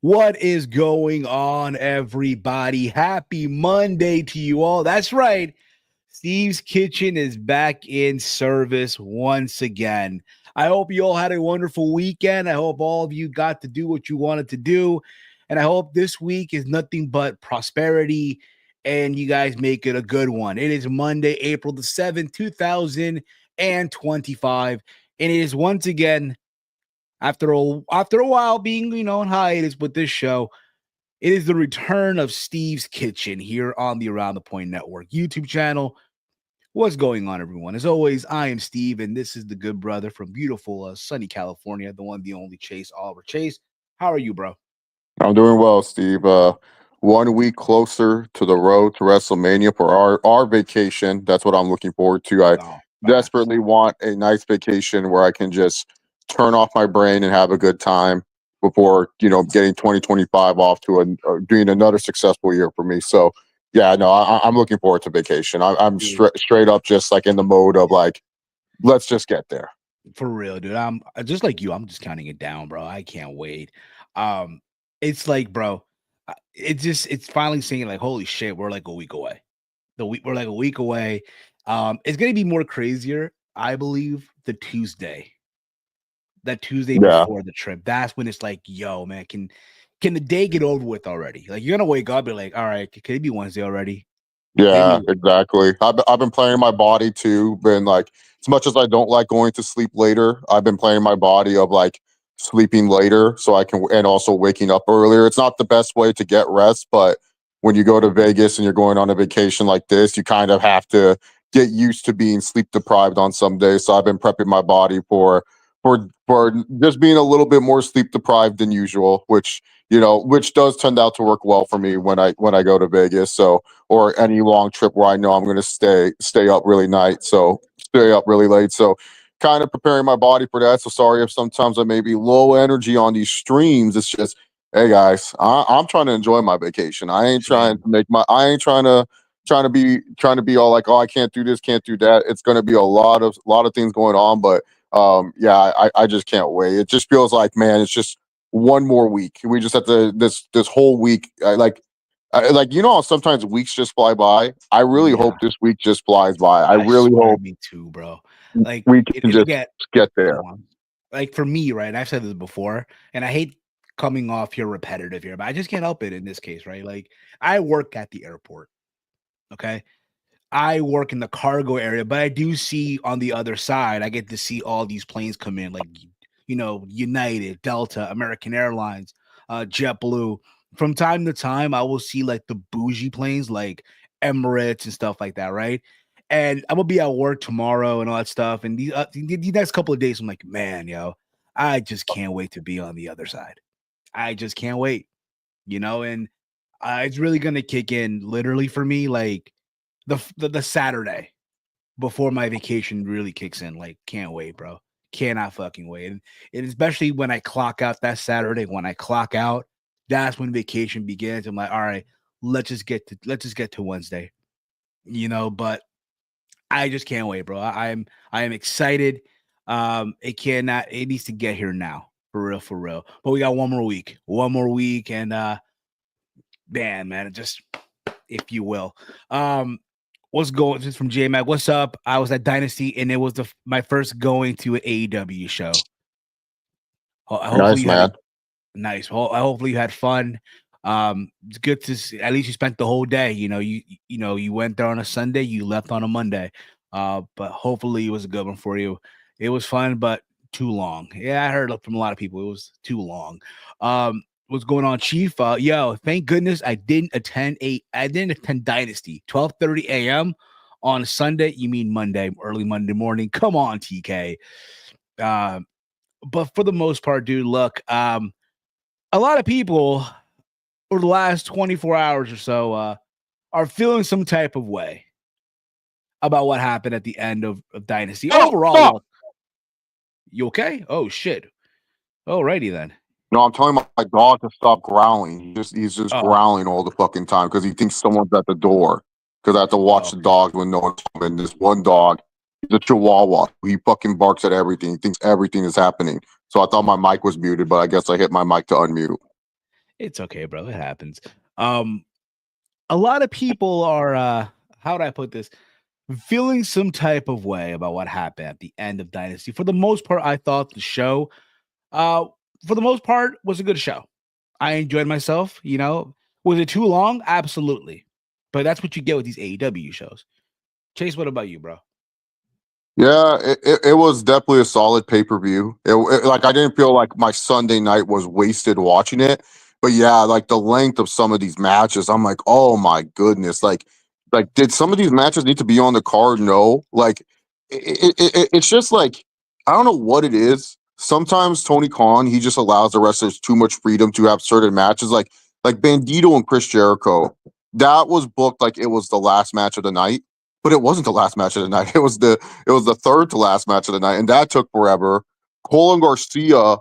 What is going on, everybody? Happy Monday to you all. That's right. Steve's Kitchen is back in service once again. I hope you all had a wonderful weekend. I hope all of you got to do what you wanted to do. And I hope this week is nothing but prosperity and you guys make it a good one. It is Monday, April the 7th, 2025. And it is once again after a while being, on hiatus with this show, it is the return of Steve's Kitchen here on the Around the Point Network YouTube channel. What's going on, everyone? As always, I am Steve, and this is the good brother from beautiful sunny California, the one, the only Chase Oliver. Chase, how are you, bro? I'm doing well, Steve. 1 week closer to the road to WrestleMania for our vacation. That's what I'm looking forward to. I Oh, facts. desperately want a nice vacation where I can just turn off my brain and have a good time before getting 2025 off to being another successful year for me. So yeah, no, I'm looking forward to vacation. I'm Dude, straight up just like in the mode of like, let's just get there. for real, dude. I'm just like you. I'm just counting it down, bro. I can't wait. Um, it's like, bro, it's finally saying like, holy shit, we're like a week away. We're like a week away. It's gonna be more crazier, I believe, that Tuesday Yeah. before the trip. That's when it's like, yo, man, can the day get over with already? Like you're gonna wake up and be like, all right, can it be Wednesday already? Can it Yeah, be exactly. I've been playing my body too. Been like, as much as I don't like going to sleep later, I've been playing my body of like sleeping later so I can, and also waking up earlier. It's not the best way to get rest, but when you go to Vegas and you're going on a vacation like this, you kind of have to get used to being sleep deprived on some days. So I've been prepping my body for just being a little bit more sleep deprived than usual, which does tend out to work well for me when I go to Vegas. So or any long trip where I know I'm going to stay up really night, so stay up really late. So kind of preparing my body for that. So sorry if sometimes I may be low energy on these streams. It's just, hey guys, I'm trying to enjoy my vacation. I ain't trying same? to make my. I ain't trying to be all like, oh, I can't do this, can't do that. It's going to be a lot of things going on, but yeah, I just can't wait. It just feels like, man, it's just one more week. We just have to this whole week. How sometimes weeks just fly by. I really Yeah, hope this week just flies by. I I really swear, hope me too, bro. Like we can it just again, get go there. on. Like for me, right? And I've said this before, and I hate coming off here repetitive here, but I just can't help it in this case, right? Like I work at the airport. Okay. I work in the cargo area, but I do see on the other side, I get to see all these planes come in, like United, Delta, American Airlines, JetBlue. From time to time, I will see like the bougie planes, like Emirates and stuff like that, right? And I'm gonna be at work tomorrow and all that stuff. And these next couple of days, I'm like, man, yo, I just can't wait to be on the other side. I just can't wait, and it's really gonna kick in literally for me, like the Saturday before my vacation really kicks in. Like, can't wait, bro. Cannot fucking wait. And especially when I clock out that Saturday, when I clock out, that's when vacation begins. I'm like, all right, let's just get to Wednesday, but I just can't wait, bro. I am excited. It needs to get here now. For real, for real. But we got one more week. One more week, and man, just if you will. What's going just from J Mac? What's up? I was at Dynasty, and it was my first going to an AEW show. Hopefully Nice, you had a man. nice. Hopefully you had fun. It's good to see, at least you spent the whole day. You went there on a Sunday, you left on a Monday. But hopefully it was a good one for you. It was fun, but too long. Yeah, I heard from a lot of people it was too long. What's going on, Chief? Yo, thank goodness I didn't attend Dynasty. 12:30 a.m. on Sunday. You mean Monday, early Monday morning? Come on, TK. But for the most part, dude, look, a lot of people over the last 24 hours or so are feeling some type of way about what happened at the end of Dynasty. Stop, Overall, stop. look, you okay? Oh shit. Alrighty then. No, I'm telling my dog to stop growling. He's just Oh, growling all the fucking time because he thinks someone's at the door. Because I have to watch the okay. dogs when no one's home. And this one dog, he's a Chihuahua. He fucking barks at everything. He thinks everything is happening. So I thought my mic was muted, but I guess I hit my mic to unmute. It's okay, bro. It happens. Um, a lot of people are how do I put this? Feeling some type of way about what happened at the end of Dynasty. For the most part, I thought the show, uh, for the most part, was a good show. I enjoyed myself. Was it too long? Absolutely, but that's what you get with these AEW shows. Chase, what about you, bro? Yeah, it was definitely a solid pay per view. Like I didn't feel like my Sunday night was wasted watching it, but yeah, like the length of some of these matches, I'm like, oh my goodness, like did some of these matches need to be on the card? No, like it's just like I don't know what it is. Sometimes Tony Khan he just allows the wrestlers too much freedom to have certain matches, like Bandito and Chris Jericho. That was booked like it was the last match of the night, but it wasn't the last match of the night. It was the third to last match of the night, and that took forever. Cole and Garcia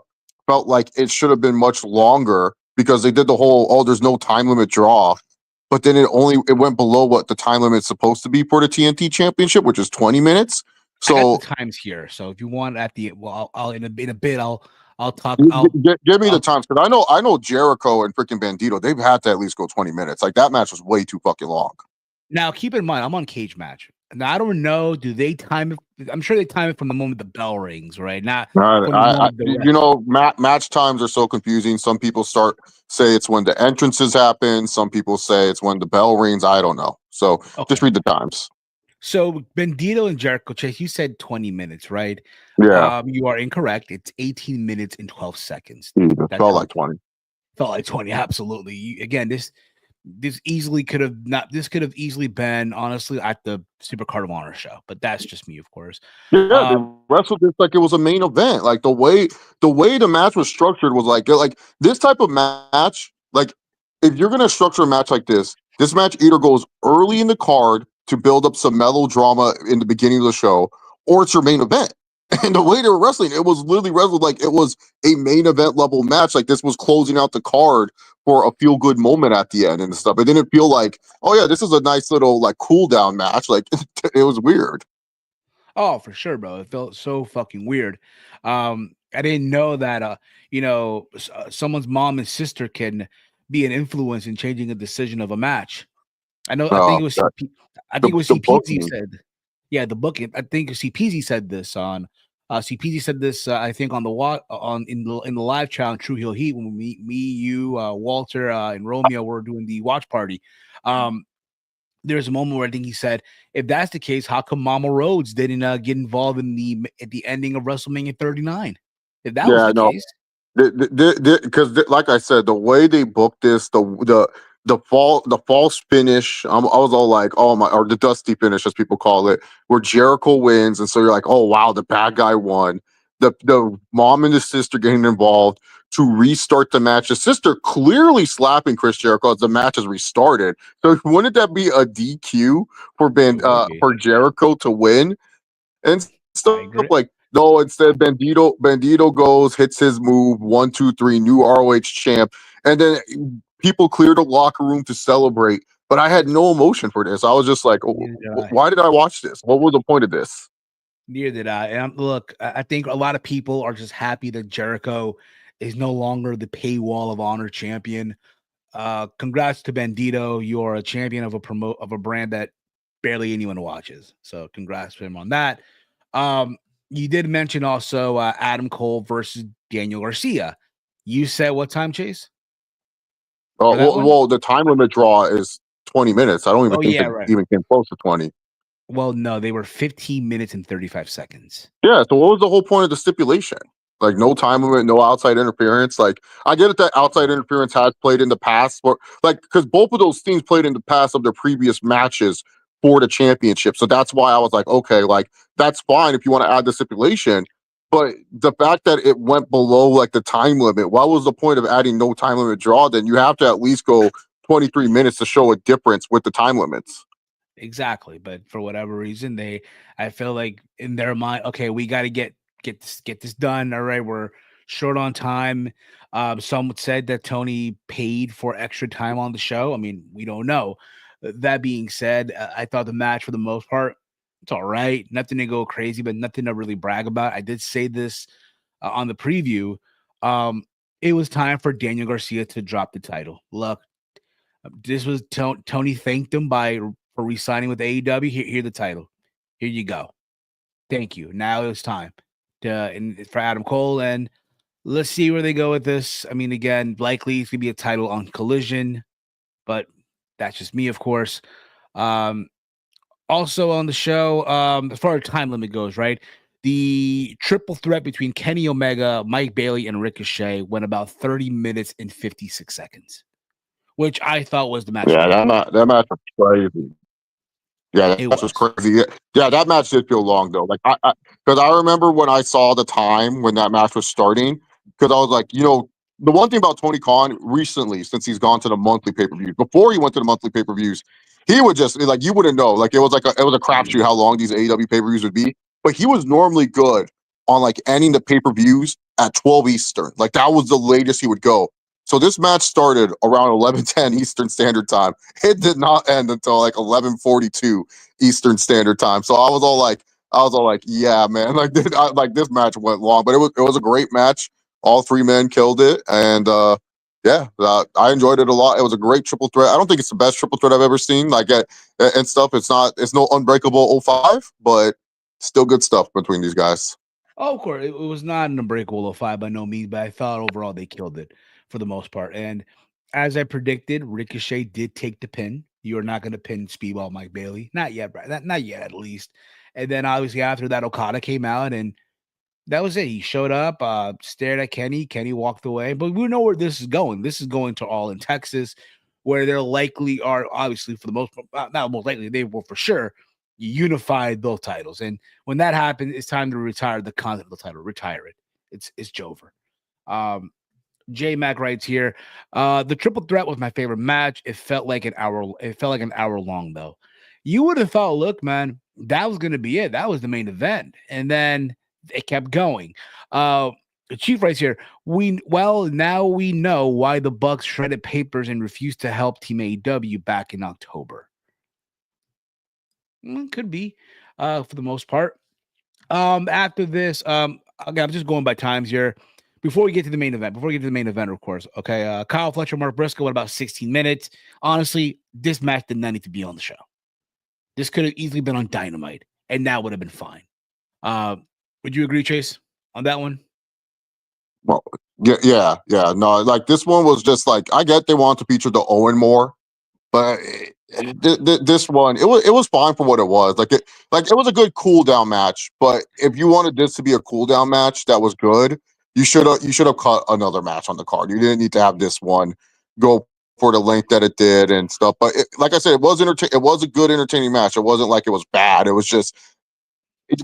felt like it should have been much longer because they did the whole there's no time limit draw, but then it went below what the time limit's supposed to be for the TNT Championship, which is 20 minutes. I got the So times here, so if you want at the well, I'll in a bit, I'll talk. give me the I'll times because I know Jericho and freaking Bandito they've had to at least go 20 minutes. Like that match was way too fucking long. Now keep in mind, I'm on Cage Match. Now I don't know. Do they time it? I'm sure they time it from the moment the bell rings, right? Not from the moment the Match times are so confusing. Some people say it's when the entrances happen. Some people say it's when the bell rings. I don't know. So just okay. read the times. So Bandito and Jericho Chase, you said 20 minutes, right? Yeah, You are incorrect. It's 18 minutes and 12 seconds. it That's felt how like 20. felt like 20. Absolutely. Again, this easily could have not. This could have easily been honestly at the Super Card of Honor show, but that's just me, of course. Yeah, they Um, wrestled just like it was a main event. Like the way the match was structured was like this type of match. Like if you're gonna structure a match like this match either goes early in the card to build up some melodrama in the beginning of the show, or it's your main event. And the way they were wrestling, it was literally wrestled like it was a main event level match. Like this was closing out the card for a feel good moment at the end and stuff. It didn't feel like, oh yeah, this is a nice little like cool down match. Like it was weird. Oh, for sure, bro. It felt so fucking weird. I didn't know that someone's mom and sister can be an influence in changing a decision of a match. I know I think it was That I think the it was the CPZ booking. said. Yeah, the booking. I think CPZ said this on CPZ said this I think on the on in the live chat on True Heel Heat when you, Walter, and Romeo were doing the watch party. Um, there's a moment where I think he said, "If that's the case, how come Mama Rhodes didn't get involved in the ending of WrestleMania 39? If that was Yeah, the no, case, because like I said, the way they booked this, the false finish, I was all like, oh my, or the dusty finish as people call it, where Jericho wins, and so you're like, oh wow, the bad guy won. The mom and the sister getting involved to restart the match. The sister clearly slapping Chris Jericho as the match has restarted. So wouldn't that be a DQ it would be. for Jericho to win? And stuff I like agree. no, instead Bandito goes, hits his move, 1, 2, 3, new ROH champ, and then people clear the locker room to celebrate. But I had no emotion for this. I was just like, Neither did I. why did I watch this? What was the point of this? Neither did I. And look, I think a lot of people are just happy that Jericho is no longer the paywall of honor champion. Congrats to Bandito. You're a champion of a brand that barely anyone watches. So congrats to him on that. You did mention also Adam Cole versus Daniel Garcia. You said what time, Chase, for that one? The time limit draw is 20 minutes. I don't even Oh think yeah, they right. even came close to 20. Well, no, they were 15 minutes and 35 seconds. Yeah, so what was the whole point of the stipulation? Like no time limit, no outside interference. Like I get it that outside interference has played in the past, but like because both of those things played in the past of their previous matches for the championship. So that's why I was like, okay, like that's fine if you want to add the stipulation. But the fact that it went below like the time limit, what was the point of adding no time limit draw? Then you have to at least go 23 minutes to show a difference with the time limits. Exactly, but for whatever reason, I feel like in their mind, okay, we got to get this done. All right, we're short on time. Some said that Tony paid for extra time on the show. I mean, we don't know. That being said, I thought the match for the most part, it's all right. Nothing to go crazy, but nothing to really brag about. I did say this on the preview. Um, it was time for Daniel Garcia to drop the title. Look, this was Tony thanked him for re-signing with AEW. Here the title. Here you go. Thank you. Now it's time for Adam Cole, and let's see where they go with this. I mean, again, likely it's gonna be a title on Collision, but that's just me, of course. Um, Also on the show, as far as time limit goes, right? The triple threat between Kenny Omega, Mike Bailey, and Ricochet went about 30 minutes and 56 seconds, which I thought was the match of Yeah, the night. that match was crazy. Yeah, that It match was was. crazy. Yeah, that match did feel long though. Like because I remember when I saw the time when that match was starting, because I was like, the one thing about Tony Khan recently, since he's gone to the monthly pay per views, before he went to the monthly pay per views, he would just like you wouldn't know. Like it was a crapshoot how long these AEW pay per views would be. But he was normally good on like ending the pay per views at 12 Eastern. Like that was the latest he would go. So this match started around 11:10 Eastern Standard Time. It did not end until like 11:42 Eastern Standard Time. So I was all like, yeah, man, like this match went long, but it was a great match. All three men killed it, and yeah, I enjoyed it a lot. It was a great triple threat. I don't think it's the best triple threat I've ever seen. And stuff. It's no Unbreakable '05, but still good stuff between these guys. Oh, of course, it was not an unbreakable 05 by no means, but I thought overall they killed it for the most part. And as I predicted, Ricochet did take the pin. You are not going to pin Speedball Mike Bailey, not yet, right? Not yet, at least. And then obviously after that, Okada came out, and that was it. He showed up, stared at Kenny. Kenny walked away. But we know where this is going. This is going to All in Texas, where there likely are, obviously, for the most part, not most likely, they will for sure unify both titles. And when that happens, it's time to retire the Continental title. Retire it. It's Jover. Um, J Mac writes here, the triple threat was my favorite match. It felt like an hour. It felt like an hour long though. You would have thought, look, man, that was going to be it. That was the main event, and then it kept going. The Chief writes here, now we know why the Bucks shredded papers and refused to help Team AEW back in October. Could be, for the most part. After this, again, I'm just going by times here. Before we get to the main event, of course, okay. Kyle Fletcher, Mark Briscoe, what about 16 minutes? Honestly, this match did not need to be on the show. This could have easily been on Dynamite, and that would have been fine. Would you agree, Chase, on that one? Well, yeah. No, like this one was just like I get they want to feature the Owen more, but this one it was fine for what it was. It was a good cool down match. But if you wanted this to be a cool down match that was good, you should have cut another match on the card. You didn't need to have this one go for the length that it did and stuff. But like I said, it was a good entertaining match. It wasn't like it was bad. It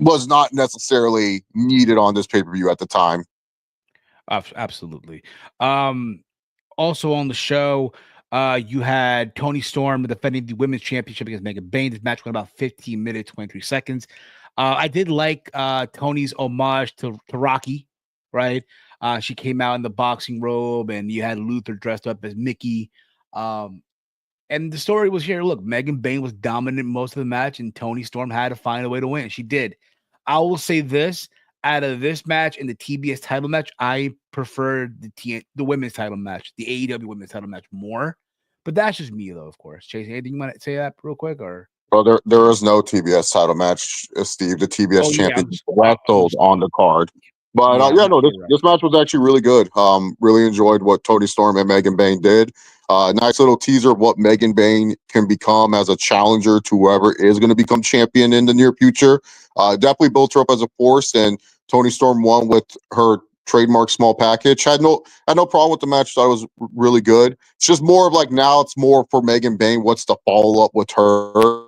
was not necessarily needed on this pay per view at the time. Absolutely. Also on the show, you had Tony Storm defending the women's championship against Megan Bayne. This match went about 15 minutes, 23 seconds. I did like Tony's homage to Rocky, right? She came out in the boxing robe, and you had Luther dressed up as Mickey. And the story was here. Look, Megan Bayne was dominant most of the match, and Tony Storm had to find a way to win. She did. I will say this: out of this match and the TBS title match, I prefer the women's title match, the AEW women's title match more. But that's just me, though. Of course, Chase. Anything you want to say that real quick, or? Well, there is no TBS title match, Steve. The TBS Oh yeah, champion wrestled on the card. But yeah. yeah, no, You're right. this match was actually really good. Really enjoyed what Tony Storm and Megan Bayne did. Nice little teaser of what Megan Bayne can become as a challenger to whoever is going to become champion in the near future. Definitely built her up as a force, and Tony Storm won with her trademark small package. Had no problem with the match. Thought it was really good. It's just more of like now it's more for Megan Bayne. What's the follow up with her?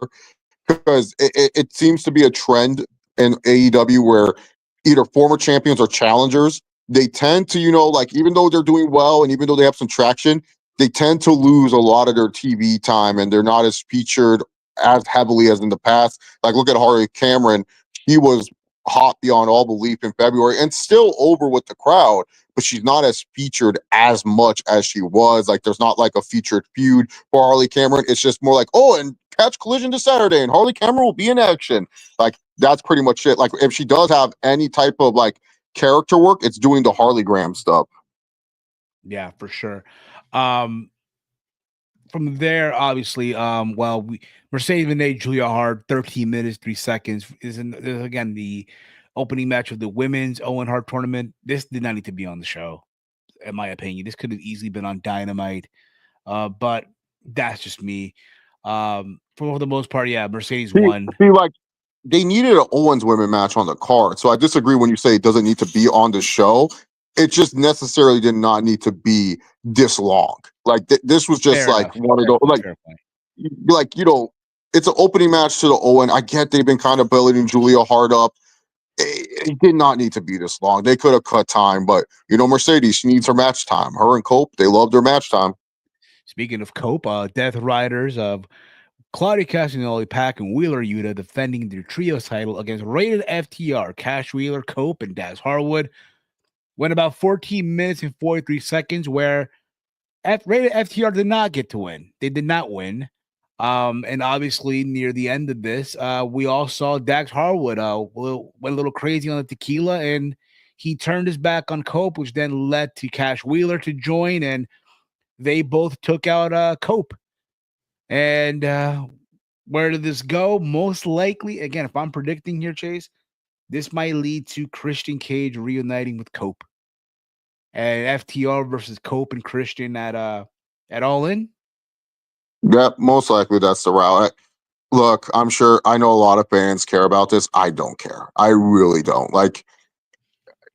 Because it seems to be a trend in AEW where either former champions or challengers, they tend to, like even though they're doing well and even though they have some traction, they tend to lose a lot of their TV time and they're not as featured as heavily as in the past. Like look at Harley Cameron. He was hot beyond all belief in February and still over with the crowd, but she's not as featured as much as she was. Like there's not like a featured feud for Harley Cameron. It's just more like, oh, and catch Collision this Saturday and Harley Cameron will be in action. Like that's pretty much it. Like if she does have any type of like character work, it's doing the Harley Graham stuff. Yeah, for sure. Um, from there, obviously, Mercedes Moné, Julia Hart, 13 minutes, 3 seconds is again the opening match of the women's Owen Hart tournament. This did not need to be on the show, in my opinion. This could have easily been on Dynamite, but that's just me. For the most part, yeah, Mercedes See, won. see, like they needed an Owens women match on the card. So I disagree when you say it doesn't need to be on the show. It just necessarily did not need to be this long. Like this was just Fair like enough. one of Fair those point. Fair point. like it's an opening match to the Owen. I get they've been kind of building Julia Hart up. It did not need to be this long. They could have cut time, but Mercedes, she needs her match time. Her and Cope, they love their match time. Speaking of Cope, Death Riders of Claudia Castagnoli, Pack, and Wheeler Yuta defending their trios title against rated FTR, Cash Wheeler, Cope, and Daz Harwood. Went about 14 minutes and 43 seconds, where rated FTR did not get to win. They did not win. And obviously, near the end of this, we all saw Dax Harwood went a little crazy on the tequila, and he turned his back on Cope, which then led to Cash Wheeler to join, and they both took out Cope. And where did this go? Most likely, again, if I'm predicting here, Chase, this might lead to Christian Cage reuniting with Cope and FTR versus Cope and Christian at All In. Yep, most likely that's the route. Look, I'm sure I know a lot of fans care about this. I don't care. I really don't. Like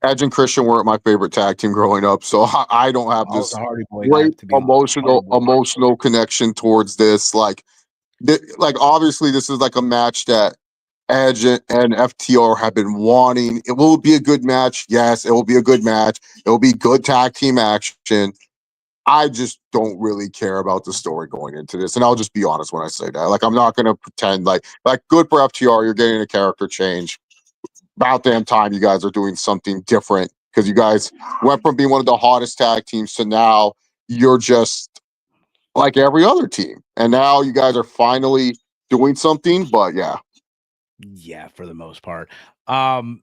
Edge and Christian weren't my favorite tag team growing up, so I don't have I was a this Hardy Boy guy, great to be honest. Hardy Boy. emotional connection towards this. Like obviously this is like a match that Edge and FTR have been wanting. It will be a good match. Yes, it will be a good match. It will be good tag team action. I just don't really care about the story going into this, and I'll just be honest when I say that. Like I'm not gonna pretend like good for FTR. You're getting a character change. About damn time you guys are doing something different because you guys went from being one of the hottest tag teams to now you're just like every other team, and now you guys are finally doing something. But yeah, Yeah, for the most part. Um,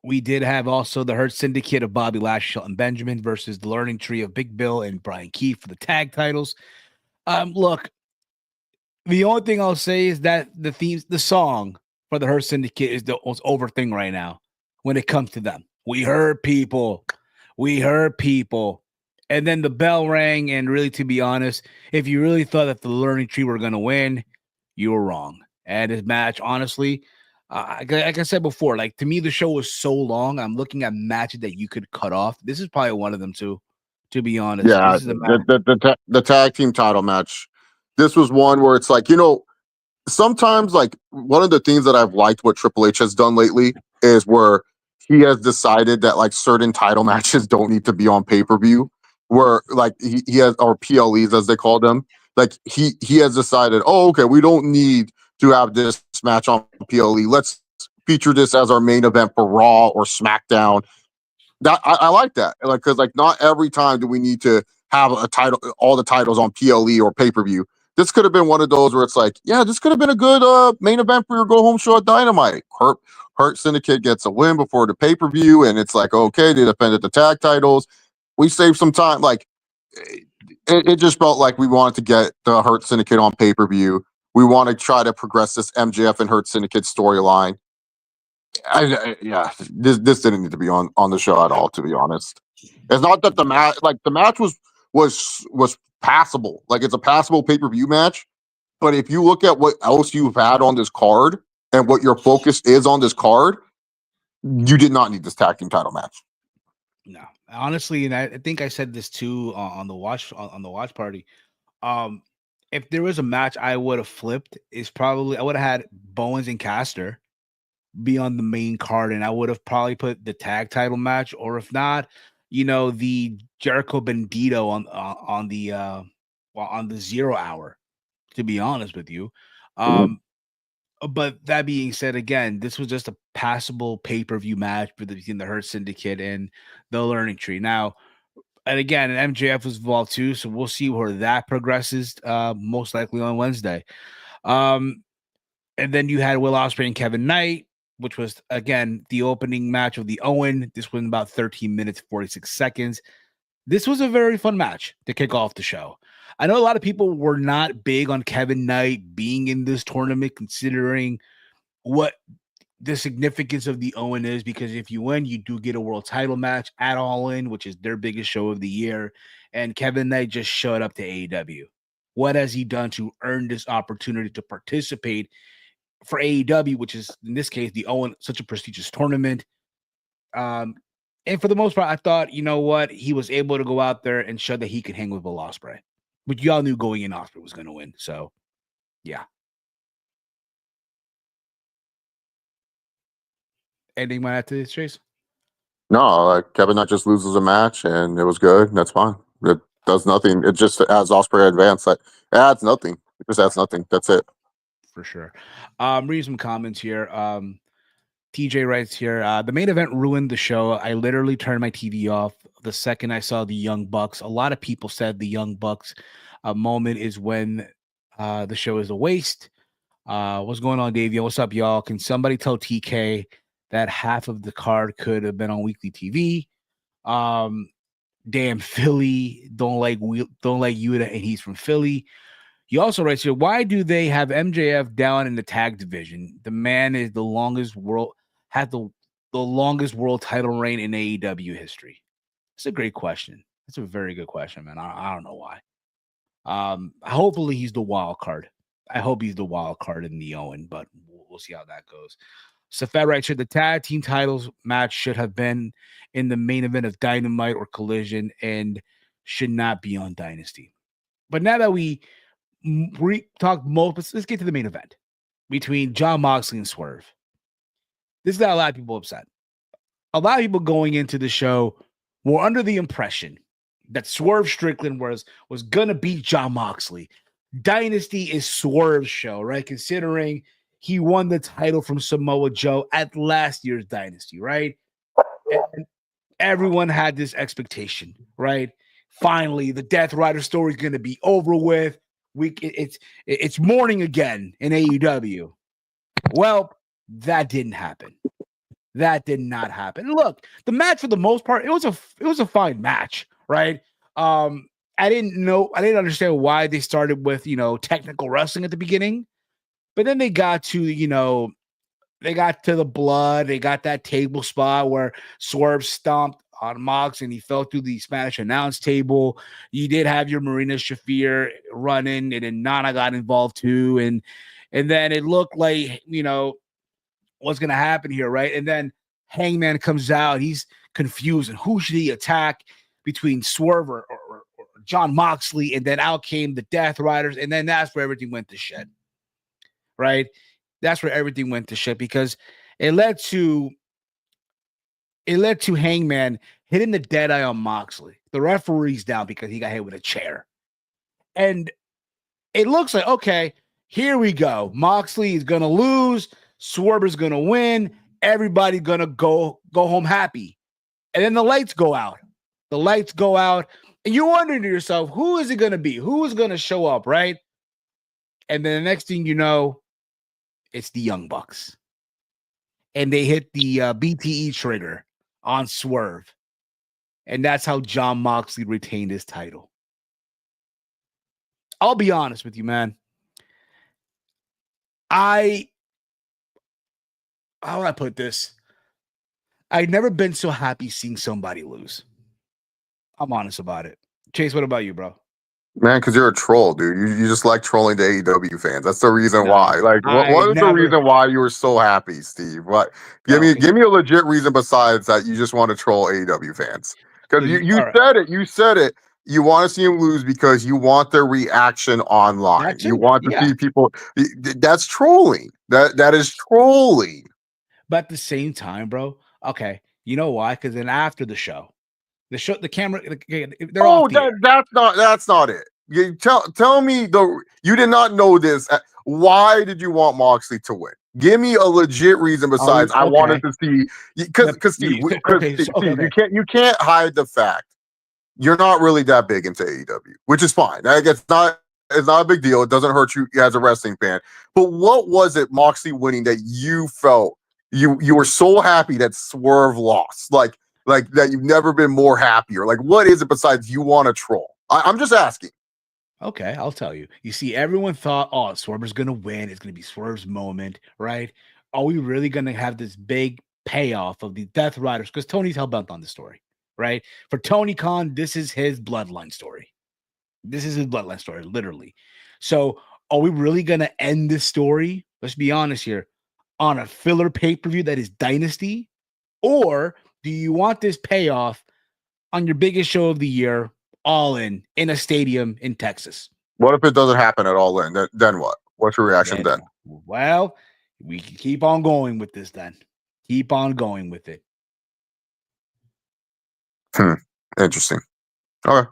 we did have also the Hurt Syndicate of Bobby Lashley, Shelton Benjamin versus the Learning Tree of Big Bill and Brian Keefe for the tag titles. Look, the only thing I'll say is that the song for the Hurt Syndicate is the most over thing right now when it comes to them. We heard people. We heard people. And then the bell rang. And really, to be honest, if you really thought that the Learning Tree were going to win, you were wrong. And this match, honestly, like I said before, like to me, the show was so long. I'm looking at matches that you could cut off. This is probably one of them too. To be honest, yeah, this is a match. the tag team title match. This was one where it's like sometimes like one of the things that I've liked what Triple H has done lately is where he has decided that like certain title matches don't need to be on pay-per-view where like he has or PLEs as they call them like he has decided okay we don't need to have this match on PLE, let's feature this as our main event for Raw or SmackDown. That I like that like because like not every time do we need to have a title all the titles on PLE or pay-per-view. This could have been one of those where it's like, yeah, this could have been a good main event for your go home show at Dynamite. Hurt Syndicate gets a win before the pay per view, and it's like, okay, they defended the tag titles. We saved some time. Like, it just felt like we wanted to get the Hurt Syndicate on pay per view. We want to try to progress this MJF and Hurt Syndicate storyline. Yeah, this didn't need to be on the show at all. To be honest, it's not that the match was passable. Like it's a passable pay per view match. But if you look at what else you've had on this card and what your focus is on this card, you did not need this tag team title match. No, honestly, and I think I said this too on the the watch party. Um, if there was a match I would have flipped, is probably I would have had Bowens and Caster be on the main card, and I would have probably put the tag title match, or if not, the Jericho Bandito on the 0 hour. To be honest with you, um, but that being said, again, this was just a passable pay per view match between the Hurt Syndicate and the Learning Tree. Now, and again, MJF was involved too, so we'll see where that progresses. Most likely on Wednesday. Um, and then you had Will Ospreay and Kevin Knight, which was again the opening match of the Owen. This was about 13 minutes 46 seconds. This was a very fun match to kick off the show. I know a lot of people were not big on Kevin Knight being in this tournament, considering what the significance of the Owen is, because if you win, you do get a world title match at All In, which is their biggest show of the year. And Kevin Knight just showed up to AEW. What has he done to earn this opportunity to participate for AEW, which is in this case the Owen, such a prestigious tournament? And for the most part, I thought, you know what, he was able to go out there and show that he could hang with Will Ospreay. But y'all knew going in Ospreay was going to win. So, yeah. Anything you want to add to this, Chase? No, like Kevin Knight just loses a match and it was good. And that's fine. It does nothing. It just adds Ospreay advance. Like, it adds nothing. It just adds nothing. That's it. For sure. Reading some comments here. TJ writes here, the main event ruined the show. I literally turned my TV off the second I saw the Young Bucks. A lot of people said the Young Bucks moment is when the show is a waste. What's going on, Davey? What's up, y'all? Can somebody tell TK that half of the card could have been on weekly TV? Damn, Philly don't like Yuta, and he's from Philly. He also writes here, why do they have MJF down in the tag division? The man is the longest world title reign in AEW history. It's a great question. That's a very good question, man. I don't know why. Hopefully he's the wild card. I hope he's the wild card in the Owen, but we'll see how that goes. Safet writes here, the tag team titles match should have been in the main event of Dynamite or Collision and should not be on Dynasty. But now that we talk most, let's get to the main event between Jon Moxley and Swerve. This got a lot of people upset. A lot of people going into the show were under the impression that Swerve Strickland was gonna beat Jon Moxley. Dynasty is Swerve's show, right? Considering he won the title from Samoa Joe at last year's Dynasty, right? And everyone had this expectation, right? Finally, the Death Rider story is going to be over with. It's morning again in AEW. Well, that didn't happen. That did not happen. Look, the match for the most part, it was a fine match, right? I didn't understand why they started with, technical wrestling at the beginning, but then they got to, they got to the blood. They got that table spot where Swerve stomped on Mox and he fell through the Spanish announce table. You did have your Marina Shafir running, and then Nana got involved too. And then it looked like, what's going to happen here, right? And then Hangman comes out. He's confused. And who should he attack between Swerve or Jon Moxley? And then out came the Death Riders. And then that's where everything went to shit, right? That's where everything went to shit because it led to Hangman hitting the dead eye on Moxley. The referee's down because he got hit with a chair. And it looks like, okay, here we go. Moxley is going to lose. Swerve is going to win. Everybody's going to go home happy. And then the lights go out. The lights go out. And you're wondering to yourself, who is it going to be? Who is going to show up, right? And then the next thing you know, it's the Young Bucks. And they hit the BTE trigger on Swerve. And that's how Jon Moxley retained his title. I'll be honest with you, man. How would I put this? I've never been so happy seeing somebody lose. I'm honest about it. Chase, what about you, bro? Man, because you're a troll, dude. You just like trolling the AEW fans. That's the reason why. Like, what is the reason why you were so happy, Steve? What? Give me a legit reason besides that you just want to troll AEW fans. Because you said it. You said it. You want to see him lose because you want their reaction online. You want to see people. That's trolling. That is trolling. But at the same time, bro. Okay, you know why? Because then after the show, the camera. They're off the air. That's not it. You tell me you did not know this. Why did you want Moxley to win? Give me a legit reason besides I wanted to see because Steve, you can't hide the fact you're not really that big into AEW, which is fine. Like, it's not a big deal. It doesn't hurt you as a wrestling fan. But what was it Moxley winning that you felt you were so happy that Swerve lost? Like, like that you've never been more happier? Like, what is it besides you want to troll? I'm just asking. Okay, I'll tell you. You see, everyone thought, oh, Swerve's gonna win. It's gonna be Swerve's moment, right? Are we really gonna have this big payoff of the Death Riders? Because Tony's hellbent on the story, right? For Tony Khan, this is his bloodline story. This is his bloodline story, literally. So, are we really gonna end this story? Let's be honest here, on a filler pay-per-view that is Dynasty, or do you want this payoff on your biggest show of the year, all in a stadium in Texas? What if it doesn't happen at all? Then what? What's your reaction then? Well, we can keep on going with this then. Keep on going with it. Interesting. Okay.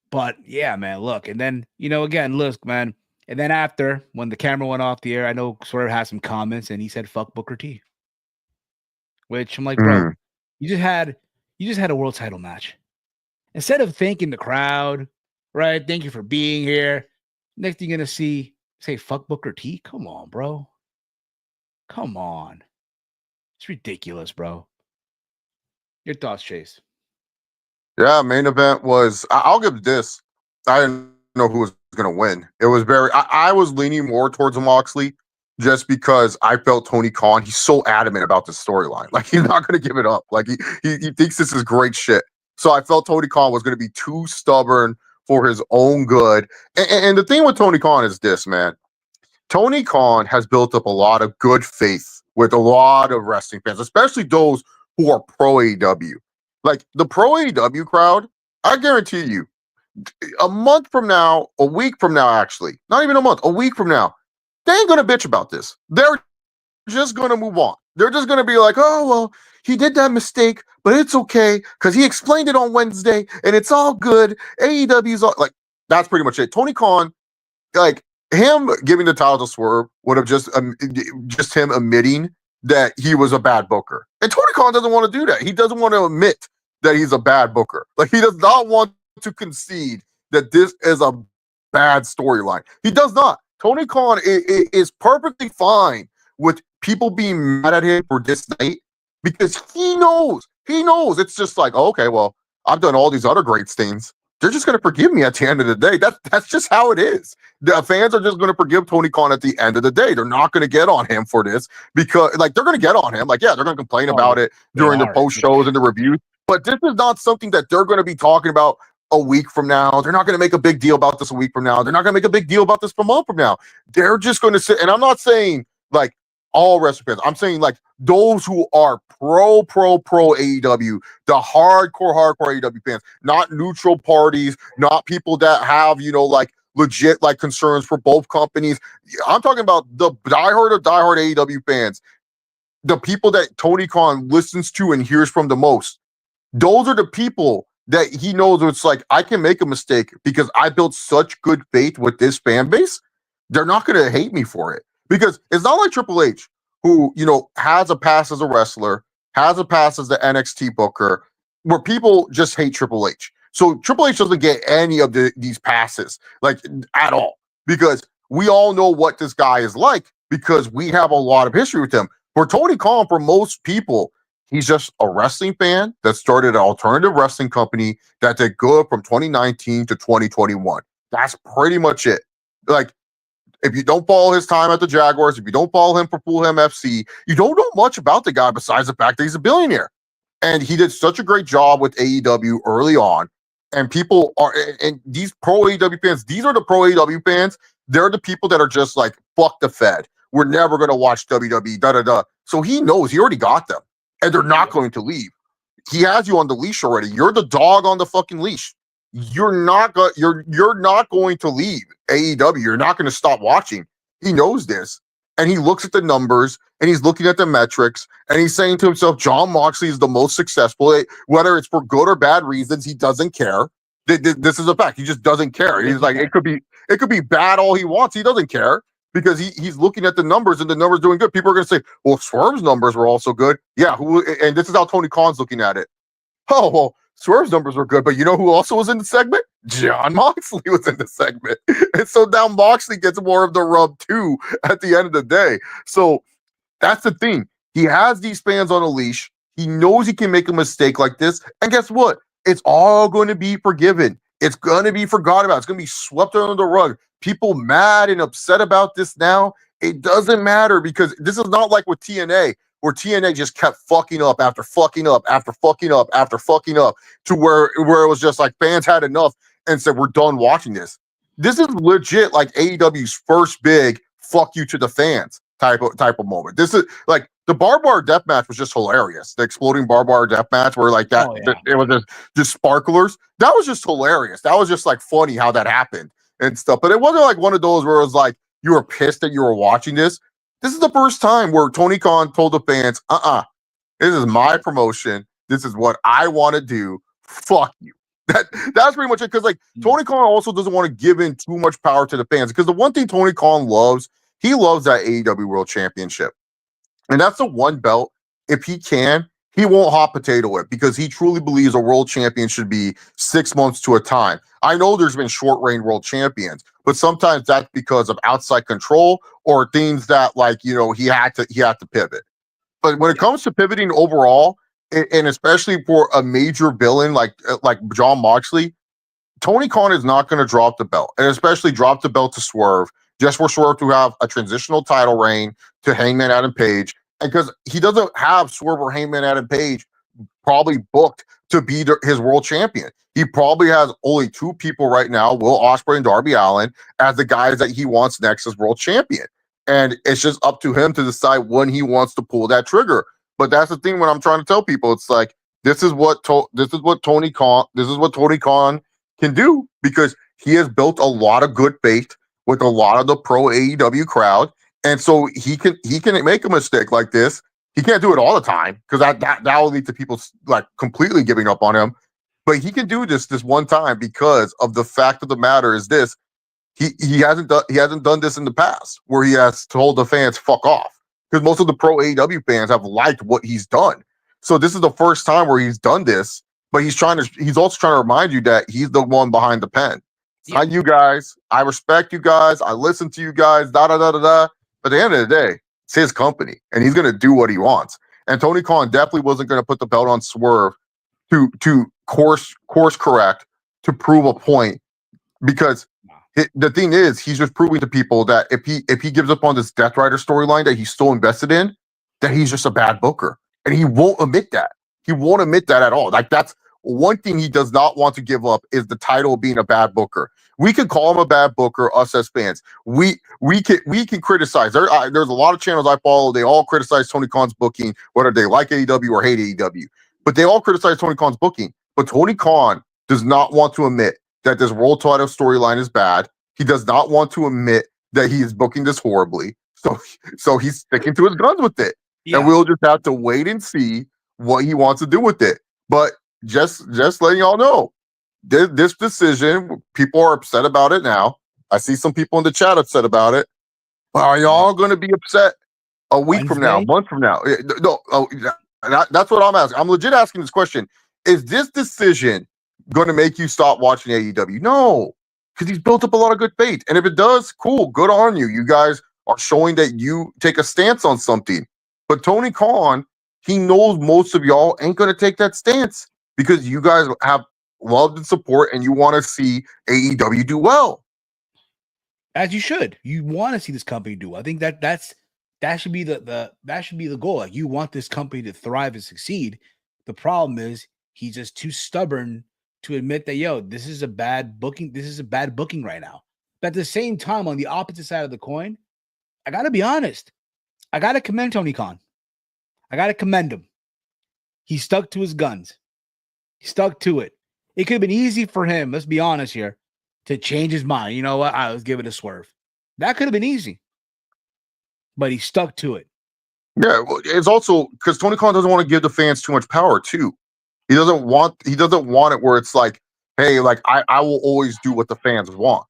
But yeah, man, look. And then, again, look, man. And then after, when the camera went off the air, I know Swerve had some comments and he said, fuck Booker T. Which I'm like, bro, you just had a world title match. Instead of thanking the crowd, right? Thank you for being here. Next thing you're going to say, fuck Booker T? Come on, bro. Come on. It's ridiculous, bro. Your thoughts, Chase? Yeah, main event was, I'll give this. I didn't know who was going to win. It was I was leaning more towards Moxley just because I felt Tony Khan, he's so adamant about this storyline. Like, he's not going to give it up. Like, he thinks this is great shit. So I felt Tony Khan was going to be too stubborn for his own good. And the thing with Tony Khan is this, man. Tony Khan has built up a lot of good faith with a lot of wrestling fans, especially those who are pro AEW. Like, the pro AEW crowd, I guarantee you, a month from now, a week from now, actually, not even a month, a week from now, they ain't going to bitch about this. They're just going to move on. They're just going to be like, oh, well, he did that mistake, but it's okay because he explained it on Wednesday and it's all good. AEW's all, like, that's pretty much it. Tony Khan, like, him giving the title to Swerve would have just him admitting that he was a bad booker. And Tony Khan doesn't want to do that. He doesn't want to admit that he's a bad booker. Like, he does not want to concede that this is a bad storyline. He does not. Tony Khan is perfectly fine with people being mad at him for this night because he knows. It's just like, oh, okay, well, I've done all these other great things. They're just going to forgive me at the end of the day. That's just how it is. The fans are just going to forgive Tony Khan at the end of the day. They're not going to get on him for this because, like, they're going to get on him. Like, yeah, they're going to complain about it during the post shows and the reviews. But this is not something that they're going to be talking about a week from now. They're not going to make a big deal about this a week from now. They're not going to make a big deal about this a month from now. They're just going to sit. And I'm not saying like all wrestling fans. I'm saying like those who are pro AEW, the hardcore AEW fans, not neutral parties, not people that have, like legit like concerns for both companies. I'm talking about the diehard AEW fans, the people that Tony Khan listens to and hears from the most. Those are the people that he knows it's like, I can make a mistake because I built such good faith with this fan base. They're not going to hate me for it because it's not like Triple H, who, has a past as a wrestler, has a past as the NXT booker, where people just hate Triple H. So Triple H doesn't get any of these passes, like, at all, because we all know what this guy is like because we have a lot of history with him. For Tony Khan, for most people, he's just a wrestling fan that started an alternative wrestling company that did good from 2019 to 2021. That's pretty much it. Like, if you don't follow his time at the Jaguars, if you don't follow him for Fulham FC, you don't know much about the guy besides the fact that he's a billionaire. And he did such a great job with AEW early on. And people are, and these pro AEW fans, these are the pro AEW fans. They're the people that are just like, fuck the Fed. We're never going to watch WWE, da-da-da. So he knows, he already got them. And they're not going to leave. He has you on the leash already. You're the dog on the fucking leash. You're not going to leave AEW. You're not going to stop watching. He knows this. And he looks at the numbers and he's looking at the metrics and he's saying to himself, John Moxley is the most successful, whether it's for good or bad reasons. He doesn't care. This is a fact. He just doesn't care. He's like, it could be bad all he wants. He doesn't care. Because he's looking at the numbers and the numbers doing good. People are going to say, well, Swerve's numbers were also good. Yeah, and this is how Tony Khan's looking at it. Oh, well, Swerve's numbers were good, but you know who also was in the segment? John Moxley was in the segment. And so now Moxley gets more of the rub too at the end of the day. So that's the thing. He has these fans on a leash. He knows he can make a mistake like this. And guess what? It's all going to be forgiven. It's going to be forgotten about. It's going to be swept under the rug. People mad and upset about this now. It doesn't matter because this is not like with TNA, where TNA just kept fucking up after fucking up after fucking up after fucking up to where it was just like fans had enough and said, we're done watching this. This is legit like AEW's first big fuck you to the fans type of moment. This is like the barbed wire death match was just hilarious. The exploding barbed wire death match where like that, it was just sparklers. That was just hilarious. That was just like funny how that happened and stuff. But it wasn't like one of those where it was like you were pissed that you were watching this. This is the first time where Tony Khan told the fans, this is my promotion. This is what I want to do. Fuck you. That's pretty much it. Because like Tony Khan also doesn't want to give in too much power to the fans. Because the one thing Tony Khan loves, he loves that AEW World Championship. And that's the one belt. If he can, he won't hot potato it because he truly believes a world champion should be 6 months to a time. I know there's been short reign world champions, but sometimes that's because of outside control or things that like, he had to pivot. But when it comes to pivoting overall, and especially for a major villain like Jon Moxley, Tony Khan is not going to drop the belt, and especially drop the belt to Swerve, just for Swerve to have a transitional title reign to Hangman Adam Page, and because he doesn't have Swerve or Hangman Adam Page probably booked to be his world champion. He probably has only two people right now, Will Ospreay and Darby Allin, as the guys that he wants next as world champion. And it's just up to him to decide when he wants to pull that trigger. But that's the thing when I'm trying to tell people, it's like this is what Tony Khan can do, because he has built a lot of good faith with a lot of the pro AEW crowd, and so he can make a mistake like this. He can't do it all the time because that will lead to people like completely giving up on him. But he can do this one time because of the fact of the matter is this: he hasn't done this in the past where he has told the fans fuck off, because most of the pro AEW fans have liked what he's done. So this is the first time where he's done this, but he's also trying to remind you that he's the one behind the pen. It's not you guys. I respect you guys. I listen to you guys. Da da da da da. But at the end of the day, it's his company, and he's going to do what he wants. And Tony Khan definitely wasn't going to put the belt on Swerve to course correct to prove a point, because the thing is, he's just proving to people that if he gives up on this Death Rider storyline that he's still invested in, that he's just a bad booker, and he won't admit that. He won't admit that at all. Like, that's one thing he does not want to give up, is the title of being a bad booker. We can call him a bad booker, us as fans. We can criticize. There's a lot of channels I follow. They all criticize Tony Khan's booking, whether they like AEW or hate AEW. But they all criticize Tony Khan's booking. But Tony Khan does not want to admit that this world title storyline is bad. He does not want to admit that he is booking this horribly. So he's sticking to his guns with it. Yeah. And we'll just have to wait and see what he wants to do with it. But just letting y'all know, this decision, people are upset about it now. I see some people in the chat upset about it. Are y'all going to be upset a week from now, a month from now? No, that's what I'm asking. I'm legit asking this question. Is this decision going to make you stop watching AEW? No, because he's built up a lot of good faith. And if it does, cool, good on you. You guys are showing that you take a stance on something. But Tony Khan, he knows most of y'all ain't going to take that stance, because you guys have loved and support, and you want to see AEW do well. As you should. You want to see this company do well. I think that should be the goal. Like, you want this company to thrive and succeed. The problem is he's just too stubborn to admit that, this is a bad booking. This is a bad booking right now. But at the same time, on the opposite side of the coin, I got to be honest. I got to commend Tony Khan. I got to commend him. He stuck to his guns. He stuck to it. It could have been easy for him, let's be honest here, to change his mind. You know what? I was giving a Swerve. That could have been easy. But he stuck to it. Yeah, well, it's also because Tony Khan doesn't want to give the fans too much power too. He doesn't want it where it's like, hey, like I will always do what the fans want.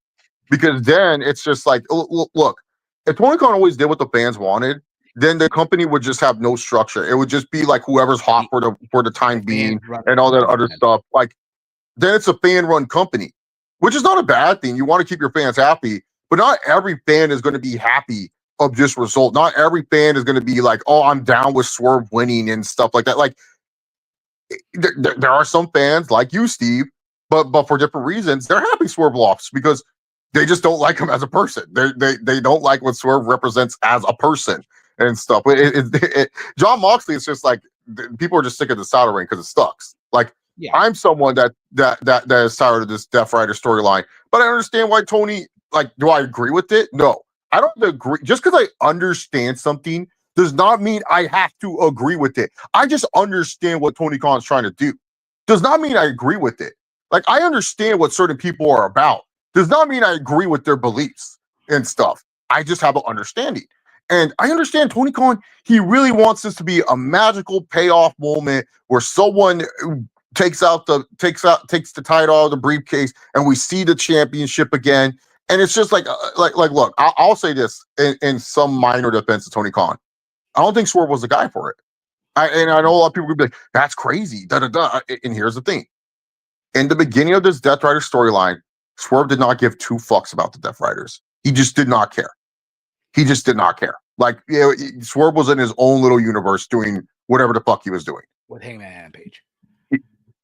Because then it's just like, look, if Tony Khan always did what the fans wanted, then the company would just have no structure. It would just be like whoever's hot for the time being and all that other stuff. Like, then it's a fan-run company, which is not a bad thing. You want to keep your fans happy, but not every fan is going to be happy of just result. Not every fan is going to be like, oh, I'm down with Swerve winning and stuff like that. Like, there are some fans like you, Steve, but for different reasons, they're happy Swerve lost because they just don't like him as a person. They don't like what Swerve represents as a person and stuff. John Moxley is just like people are just sick of the saddle ring because it sucks. Like I'm someone that is tired of this Death Rider storyline, but I understand why Tony. Like, do I agree with it? No, I don't agree. Just because I understand something does not mean I have to agree with it. I just understand what Tony Khan's trying to do. Does not mean I agree with it. Like, I understand what certain people are about. Does not mean I agree with their beliefs and stuff. I just have an understanding. And I understand Tony Khan, he really wants this to be a magical payoff moment where someone takes the title out of the briefcase and we see the championship again. And it's just like look, I'll say this in some minor defense of Tony Khan. I don't think Swerve was the guy for it. I know a lot of people could be like, that's crazy. Da, da, da. And here's the thing. In the beginning of this Death Rider storyline, Swerve did not give two fucks about the Death Riders. He just did not care. He just did not care. Like, you know, Swerve was in his own little universe doing whatever the fuck he was doing. With Hangman and Page.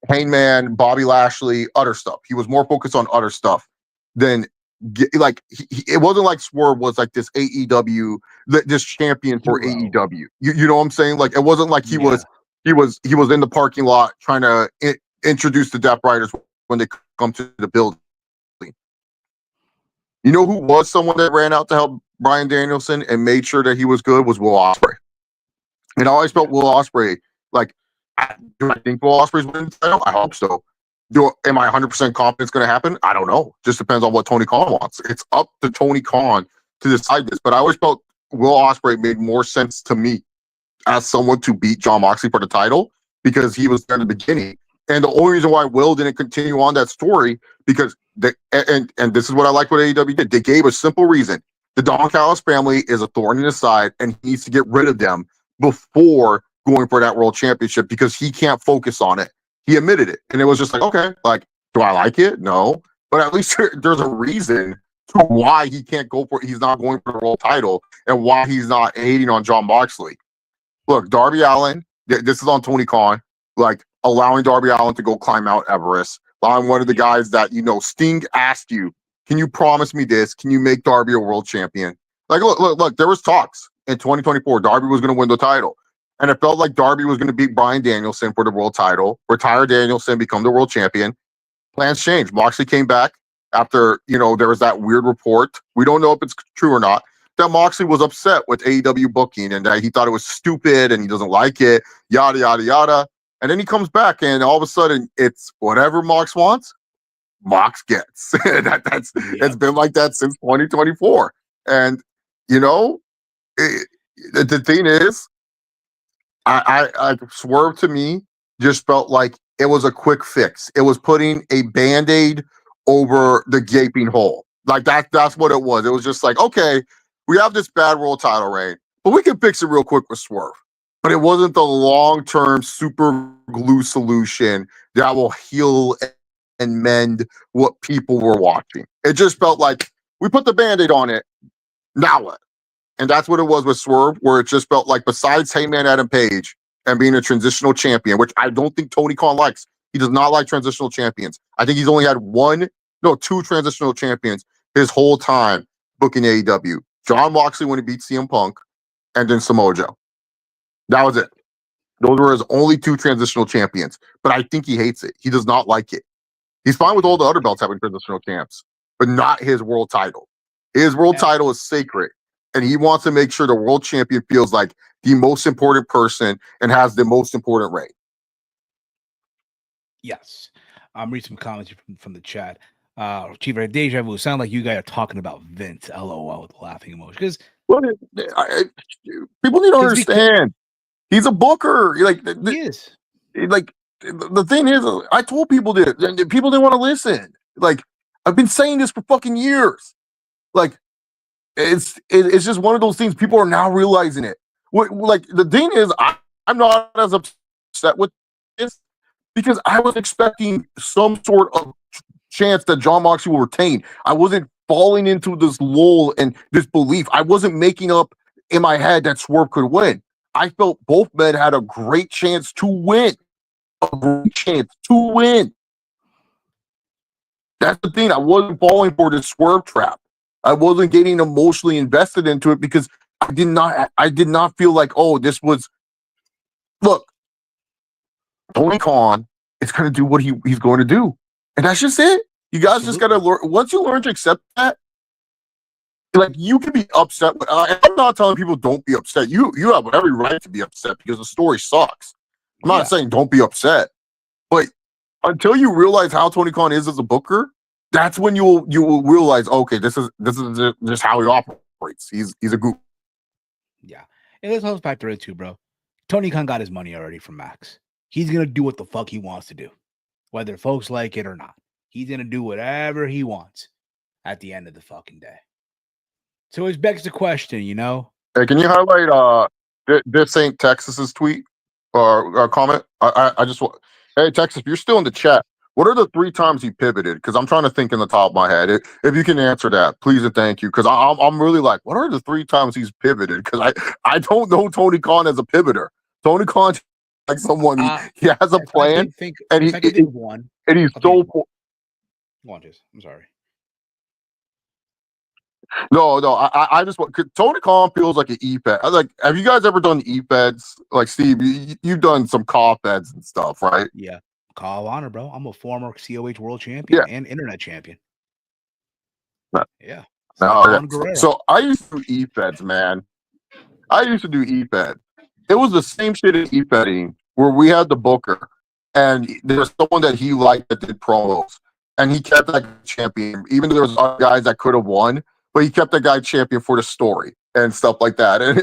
Hangman, Bobby Lashley, other stuff. He was more focused on other stuff than like it wasn't like Swerve was like this AEW, this champion for AEW. You know what I'm saying? Like it wasn't like he was in the parking lot trying to introduce the Death Riders when they come to the building. You know who was someone that ran out to help Bryan Danielson and made sure that he was good was Will Ospreay. And I always felt Will Ospreay like, do I think Will Ospreay's winning the title? I hope so. Am I 100% confident it's going to happen? I don't know. Just depends on what Tony Khan wants. It's up to Tony Khan to decide this. But I always felt Will Ospreay made more sense to me as someone to beat Jon Moxley for the title because he was there in the beginning. And the only reason why Will didn't continue on that story because and this is what I like what AEW did. They gave a simple reason. The Don Callis family is a thorn in his side, and he needs to get rid of them before going for that world championship because he can't focus on it. He admitted it. And it was just like, okay, like, do I like it? No. But at least there's a reason to why he can't go for it. He's not going for the world title and why he's not hating on Jon Moxley. Look, Darby Allin, this is on Tony Khan, like allowing Darby Allin to go climb Mount Everest. I'm one of the guys that, you know, Sting asked you, can you promise me this? Can you make Darby a world champion? Like, look, there was talks in 2024. Darby was going to win the title. And it felt like Darby was going to beat Bryan Danielson for the world title, retire Danielson, become the world champion. Plans changed. Moxley came back after, you know, there was that weird report. We don't know if it's true or not. That Moxley was upset with AEW booking and that he thought it was stupid and he doesn't like it, yada, yada, yada. And then he comes back and all of a sudden it's whatever Mox wants, Mox gets. It's been like that since 2024. And, you know, the thing is, I Swerve to me just felt like it was a quick fix. It was putting a Band-Aid over the gaping hole. Like that's what it was. It was just like, okay, we have this bad world title reign, but we can fix it real quick with Swerve. But it wasn't the long-term super glue solution that will heal and mend what people were watching. It just felt like we put the Band-Aid on it. Now what? And that's what it was with Swerve, where it just felt like besides Heyman Adam Page and being a transitional champion, which I don't think Tony Khan likes. He does not like transitional champions. I think he's only had two transitional champions his whole time booking AEW. Jon Moxley when he beat CM Punk, and then Samoa Joe. That was it. Those were his only two transitional champions. But I think he hates it. He does not like it. He's fine with all the other belts having transitional champs, but not his world title. His world title is sacred. And he wants to make sure the world champion feels like the most important person and has the most important reign. Yes. I'm reading some comments from the chat. Chief, Deja Vu, sound like you guys are talking about Vince, LOL, with the laughing emoji. Because people need to understand. He's a booker. He is. Like, the thing is, I told people this, and people didn't want to listen. Like, I've been saying this for fucking years. Like, it's just one of those things. People are now realizing it. Like, the thing is, I'm not as upset with this because I was expecting some sort of chance that John Moxley will retain. I wasn't falling into this lull and this belief. I wasn't making up in my head that Swerve could win. I felt both men had a great chance to win. A great chance to win. That's the thing. I wasn't falling for the Swerve trap. I wasn't getting emotionally invested into it because I did not feel like, oh, this was, look, Tony Khan is going to do what he's going to do. And that's just it. You guys just got to learn. Once you learn to accept that, like, you can be upset. I'm not telling people don't be upset. You have every right to be upset because the story sucks. I'm not saying don't be upset. But until you realize how Tony Khan is as a booker, that's when you will realize, okay, this is just how he operates. He's a goof. Yeah. And this comes back to it too, bro. Tony Khan got his money already from Max. He's going to do what the fuck he wants to do, whether folks like it or not. He's going to do whatever he wants at the end of the fucking day. So it begs the question, you know? Hey, can you highlight this ain't Texas's tweet or comment? I just want, hey, Texas, if you're still in the chat, what are the 3 times he pivoted? Because I'm trying to think in the top of my head. If you can answer that, please and thank you. Because I'm really like, what are the 3 times he's pivoted? Because I don't know Tony Khan as a pivoter. Tony Khan like someone he has a plan, and he's so. I'm sorry. No, I just want Tony Khan feels like an e-ped. Like, have you guys ever done e-peds? Like, Steve, you've done some cough-peds and stuff, right? Yeah. Call of Honor, bro. I'm a former COH world champion and internet champion. Yeah. So I used to do e-peds, man. I used to do e-ped. It was the same shit as e-pedding where we had the booker and there's someone that he liked that did promos and he kept that champion, even though there was other guys that could have won, but he kept that guy champion for the story and stuff like that. And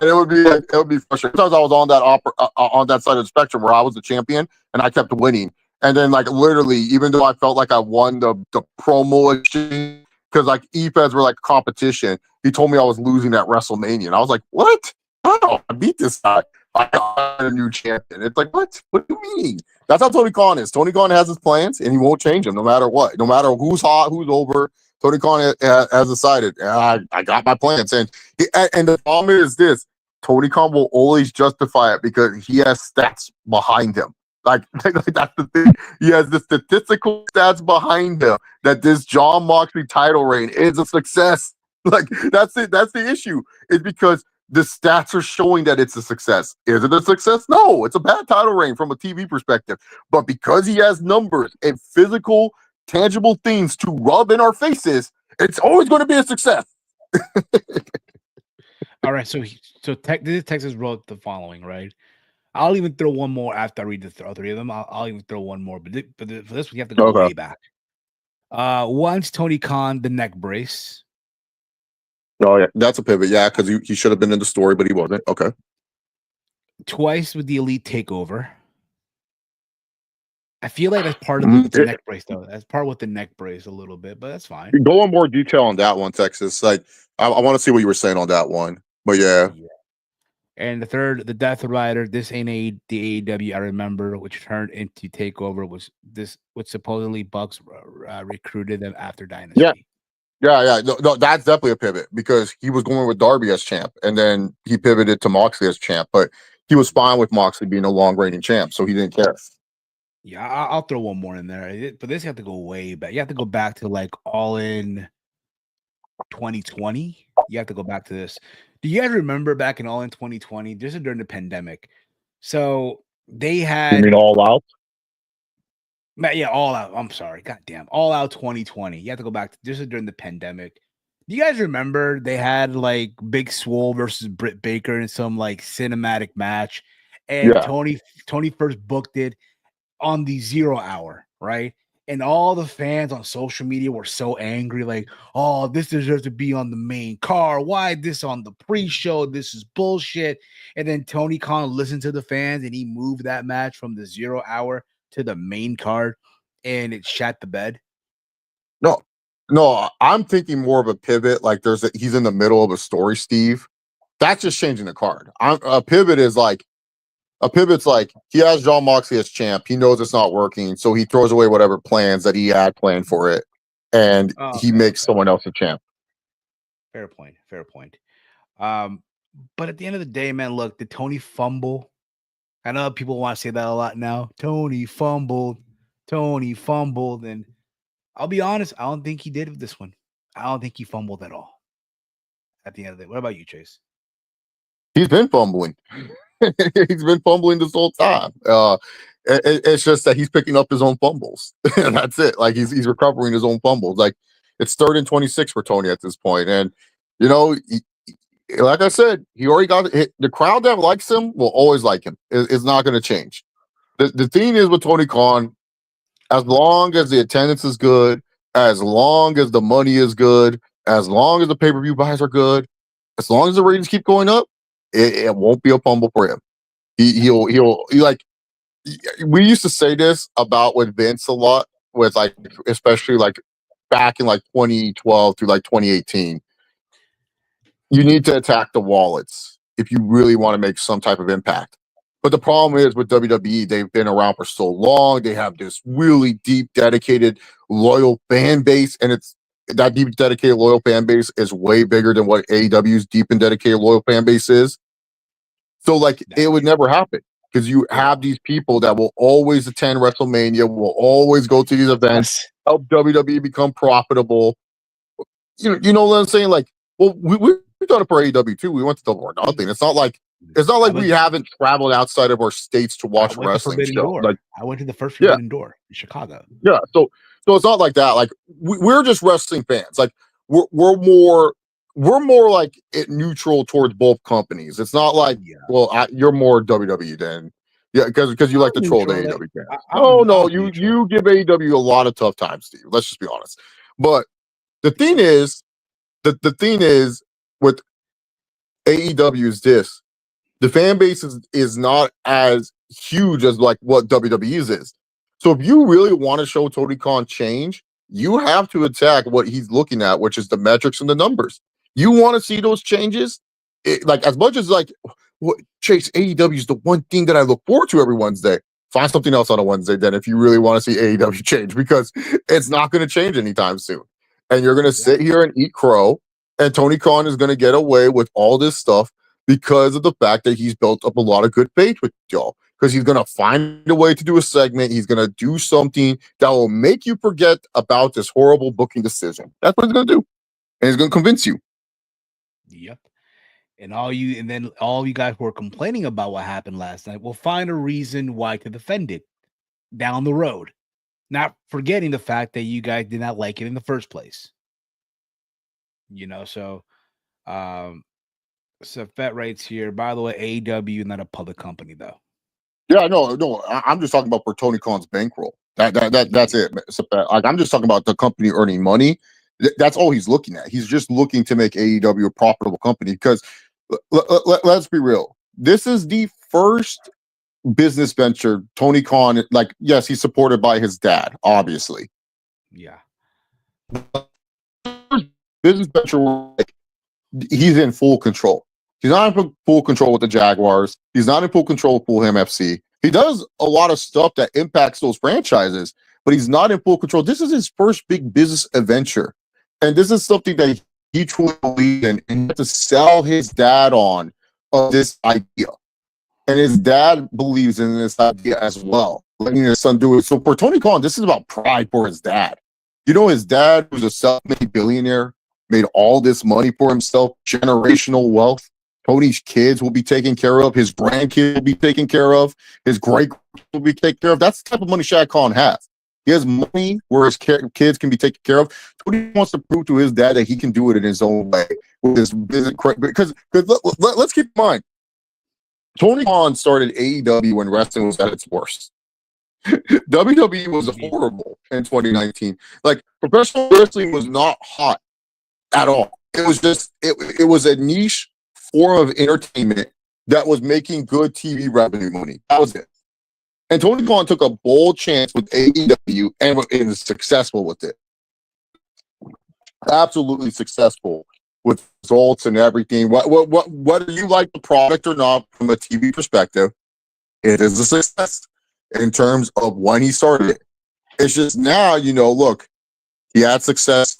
it would be frustrating. Sometimes I was on that side of the spectrum where I was the champion and I kept winning. And then, like, literally, even though I felt like I won the promo exchange, because like e-peds were like competition, he told me I was losing at WrestleMania. And I was like, what? How? I beat this guy. I got a new champion. It's like, what? What do you mean? That's how Tony Khan is. Tony Khan has his plans, and he won't change them no matter what. No matter who's hot, who's over, Tony Khan has decided, I got my plans. And the problem is this, Tony Khan will always justify it because he has stats behind him. Like that's the thing. He has the statistical stats behind him that this John Moxley title reign is a success. Like, that's it. That's the issue. It's because the stats are showing that it's a success. Is it a success? No, it's a bad title reign from a TV perspective. But because he has numbers and physical, tangible things to rub in our faces, it's always going to be a success. All right. So Texas wrote the following, right? I'll even throw one more after I read all 3 of them. I'll even throw one more. But for this, we have to go way back. Once Tony Khan, the neck brace. Oh, yeah. That's a pivot. Yeah, because he should have been in the story, but he wasn't. Okay. Twice with the Elite Takeover. I feel like that's part of the neck brace, though. That's part with the neck brace a little bit, but that's fine. Go in more detail on that one, Texas. Like, I want to see what you were saying on that one. But yeah. And the third, the Death Rider, this ain't the AEW I remember, which turned into Takeover, was supposedly Bucks recruited them after Dynasty. Yeah. No, that's definitely a pivot because he was going with Darby as champ, and then he pivoted to Moxley as champ. But he was fine with Moxley being a long reigning champ, so he didn't care. Yeah, I'll throw one more in there, but this you have to go way back. You have to go back to like All In 2020. You have to go back to this. Do you guys remember back in All In 2020? This is during the pandemic. So they had. You mean All Out? Yeah, All Out. I'm sorry. Goddamn. All Out 2020. You have to go back. This is during the pandemic. Do you guys remember they had like Big Swole versus Britt Baker in some like cinematic match? And Tony first booked it on the 0 hour, right? And all the fans on social media were so angry, like, oh, this deserves to be on the main card. Why this on the pre-show? This is bullshit. And then Tony Khan listened to the fans and he moved that match from the 0 hour to the main card, and it shat the bed. No, I'm thinking more of a pivot. Like he's in the middle of a story, Steve. That's just changing the card. A pivot is like A pivot's like he has John Moxley as champ. He knows it's not working, so he throws away whatever plans that he had planned for it, and Oh, he okay, makes okay. someone else a champ. Fair point. Fair point. Um, but at the end of the day, man, look, did Tony fumble? I know people want to say that a lot now. Tony fumbled. Tony fumbled. And I'll be honest, I don't think he did with this one. I don't think he fumbled at all at the end of the day. What about you, Chase? He's been fumbling. He's been fumbling this whole time. It's just that he's picking up his own fumbles. And that's it. Like he's recovering his own fumbles. Like it's 3rd and 26 for Tony at this point. And you know, like I said, he already got the crowd that likes him will always like him. It's not going to change. The thing is with Tony Khan, as long as the attendance is good, as long as the money is good, as long as the pay-per-view buys are good, as long as the ratings keep going up, it won't be a fumble for him. He'll like we used to say this about with Vince a lot, with like especially like back in like 2012 through like 2018. You need to attack the wallets if you really want to make some type of impact. But the problem is with WWE, they've been around for so long. They have this really deep, dedicated, loyal fan base, and it's that deep, dedicated, loyal fan base is way bigger than what AEW's deep and dedicated, loyal fan base is. So, like, it would never happen because you have these people that will always attend WrestleMania, will always go to these events, help WWE become profitable. You know what I'm saying? Like, well, we've done it for AEW too. We went to Double or Nothing. It's not like we haven't traveled outside of our states to watch a wrestling show. Like, I went to the first yeah, Forbidden Door in Chicago. yeah. So it's not like that. Like we're just wrestling fans. Like we're more like neutral towards both companies. It's not like you're more WWE than because you like to troll the AEW fans. No, you give AEW a lot of tough times, Steve. Let's just be honest. But the thing is, the thing is with AEW is this: the fan base is not as huge as like what WWE's is. So if you really want to show Tony Khan change, you have to attack what he's looking at, which is the metrics and the numbers. You want to see those changes, like as much as like Chase, AEW is the one thing that I look forward to every Wednesday. Find something else on a Wednesday then if you really want to see AEW change, because it's not going to change anytime soon. And you're going to sit here and eat crow, and Tony Khan is going to get away with all this stuff because of the fact that he's built up a lot of good faith with y'all. Because he's going to find a way to do a segment. He's going to do something that will make you forget about this horrible booking decision. That's what he's going to do. And he's going to convince you. Yep. And all you guys who are complaining about what happened last night will find a reason why to defend it down the road. Not forgetting the fact that you guys did not like it in the first place. You know, so Fett writes here, by the way, AEW not a public company though. Yeah, no. I'm just talking about for Tony Khan's bankroll. That's it. So, like, I'm just talking about the company earning money. That's all he's looking at. He's just looking to make AEW a profitable company. Because let's be real, this is the first business venture Tony Khan. Like, yes, he's supported by his dad, obviously. Yeah. Business venture, like, he's in full control. He's not in full control with the Jaguars. He's not in full control with Full FC. He does a lot of stuff that impacts those franchises, but he's not in full control. This is his first big business adventure. And this is something that he truly believes in, and he had to sell his dad on this idea. And his dad believes in this idea as well, letting his son do it. So for Tony Khan, this is about pride for his dad. You know, his dad was a self-made billionaire, made all this money for himself, generational wealth. Tony's kids will be taken care of. His grandkids will be taken care of. His great will be taken care of. That's the type of money Shad Khan has. He has money where his kids can be taken care of. Tony wants to prove to his dad that he can do it in his own way with his business. Because let's keep in mind, Tony Khan started AEW when wrestling was at its worst. WWE was horrible in 2019. Like, professional wrestling was not hot at all. It was just it was a niche form of entertainment that was making good TV revenue money. That was it. And Tony Khan took a bold chance with AEW and was successful with it. Absolutely successful with results and everything. Whether you like the product or not from a TV perspective, It is a success in terms of when he started it. It's just now, look, he had success,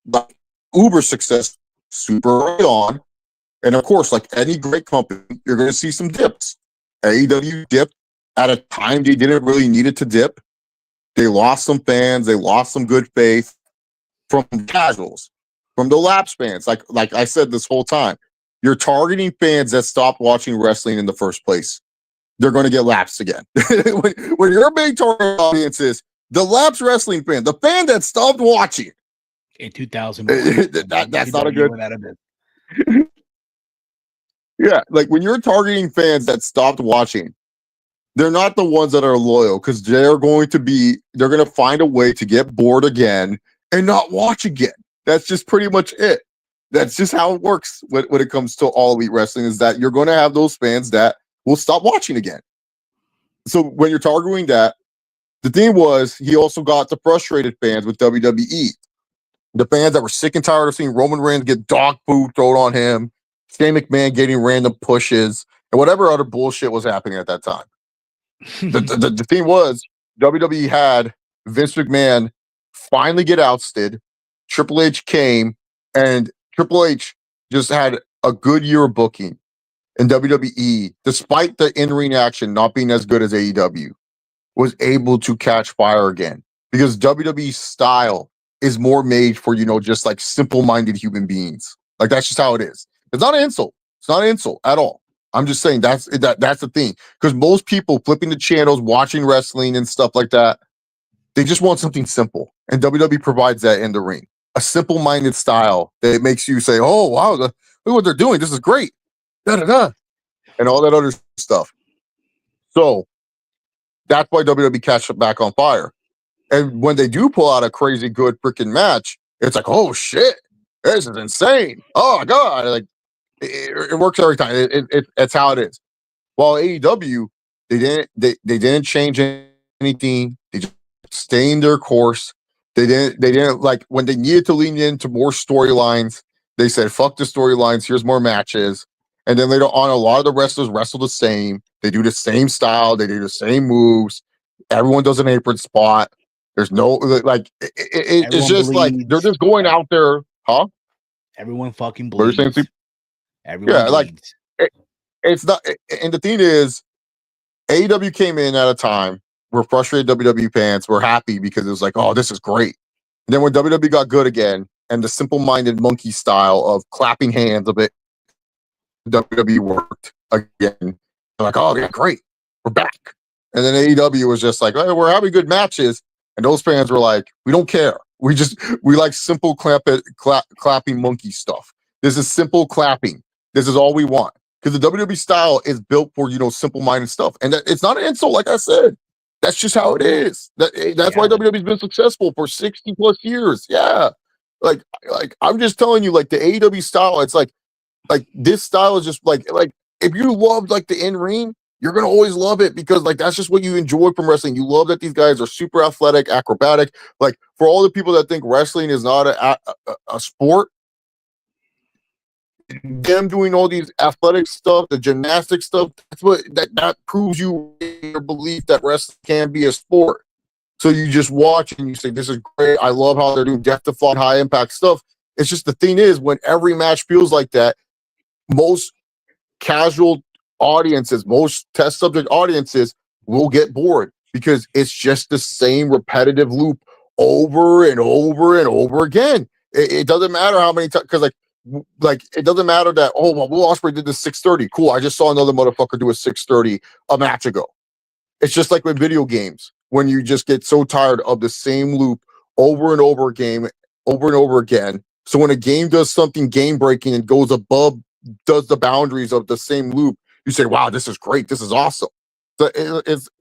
like uber success, super early on. And of course, like any great company, you're going to see some dips. AEW dipped at a time they didn't really need it to dip. They lost some fans. They lost some good faith from casuals, from the lapsed fans. Like I said this whole time, you're targeting fans that stopped watching wrestling in the first place. They're going to get lapsed again. when your big target audience is the lapsed wrestling fan, the fan that stopped watching in 2001, that's not a good. Yeah, like when you're targeting fans that stopped watching, they're not the ones that are loyal because they're going to find a way to get bored again and not watch again. That's just pretty much it. That's just how it works when it comes to All Elite Wrestling, is that you're going to have those fans that will stop watching again. So when you're targeting that, the thing was, he also got the frustrated fans with WWE. The fans that were sick and tired of seeing Roman Reigns get dog food thrown on him, Shane McMahon getting random pushes, and whatever other bullshit was happening at that time. The thing was, WWE had Vince McMahon finally get ousted. Triple H came, and Triple H just had a good year of booking in WWE, despite the in-ring action not being as good as AEW, was able to catch fire again because WWE's style is more made for, just like simple-minded human beings. Like that's just how it is. It's not an insult. It's not an insult at all. I'm just saying that's the thing. Because most people flipping the channels, watching wrestling and stuff like that, they just want something simple. And WWE provides that in the ring. A simple-minded style that makes you say, oh, wow, look what they're doing. This is great. Da-da-da. And all that other stuff. So that's why WWE catch back on fire. And when they do pull out a crazy good freaking match, it's like, oh shit, this is insane. Oh my god, like it works every time. It's how it is. While AEW, they didn't change anything. They just stayed in their course. They didn't like when they needed to lean into more storylines. They said, fuck the storylines. Here's more matches. And then later on, a lot of the wrestlers wrestle the same. They do the same style. They do the same moves. Everyone does an apron spot. There's no like it's just bleeds. Like they're just going out there, huh? Everyone fucking bleeds. Everyone bleeds. Like it's not. And the thing is, AEW came in at a time where frustrated WWE fans were happy because it was like, oh, this is great. And then when WWE got good again, and the simple-minded monkey style of clapping hands a bit, WWE worked again. They're like, oh yeah, great, we're back. And then AEW was just like, oh, we're having good matches. And those fans were like, we don't care. We like simple clapping monkey stuff. This is simple clapping. This is all we want. Because the WWE style is built for, simple-minded stuff. And it's not an insult, like I said. That's just how it is. That's why WWE's been successful for 60 plus years. Yeah. Like I'm just telling you, like the AEW style, it's like this style is just like if you loved like the in-ring, you're going to always love it because like that's just what you enjoy from wrestling. You love that these guys are super athletic, acrobatic. Like for all the people that think wrestling is not a sport, them doing all these athletic stuff, the gymnastic stuff, that's what that proves you your belief that wrestling can be a sport. So you just watch and you say, this is great. I love how they're doing death defying high impact stuff. It's just the thing is, when every match feels like that, most casual audiences, most test subject audiences will get bored because it's just the same repetitive loop over and over and over again. It doesn't matter how many times, because like it doesn't matter that, oh, well, Will Ospreay did this 630. Cool. I just saw another motherfucker do a 630 a match ago. It's just like with video games, when you just get so tired of the same loop over and over again. So when a game does something game breaking and does the boundaries of the same loop, you say, wow, this is great. This is awesome. So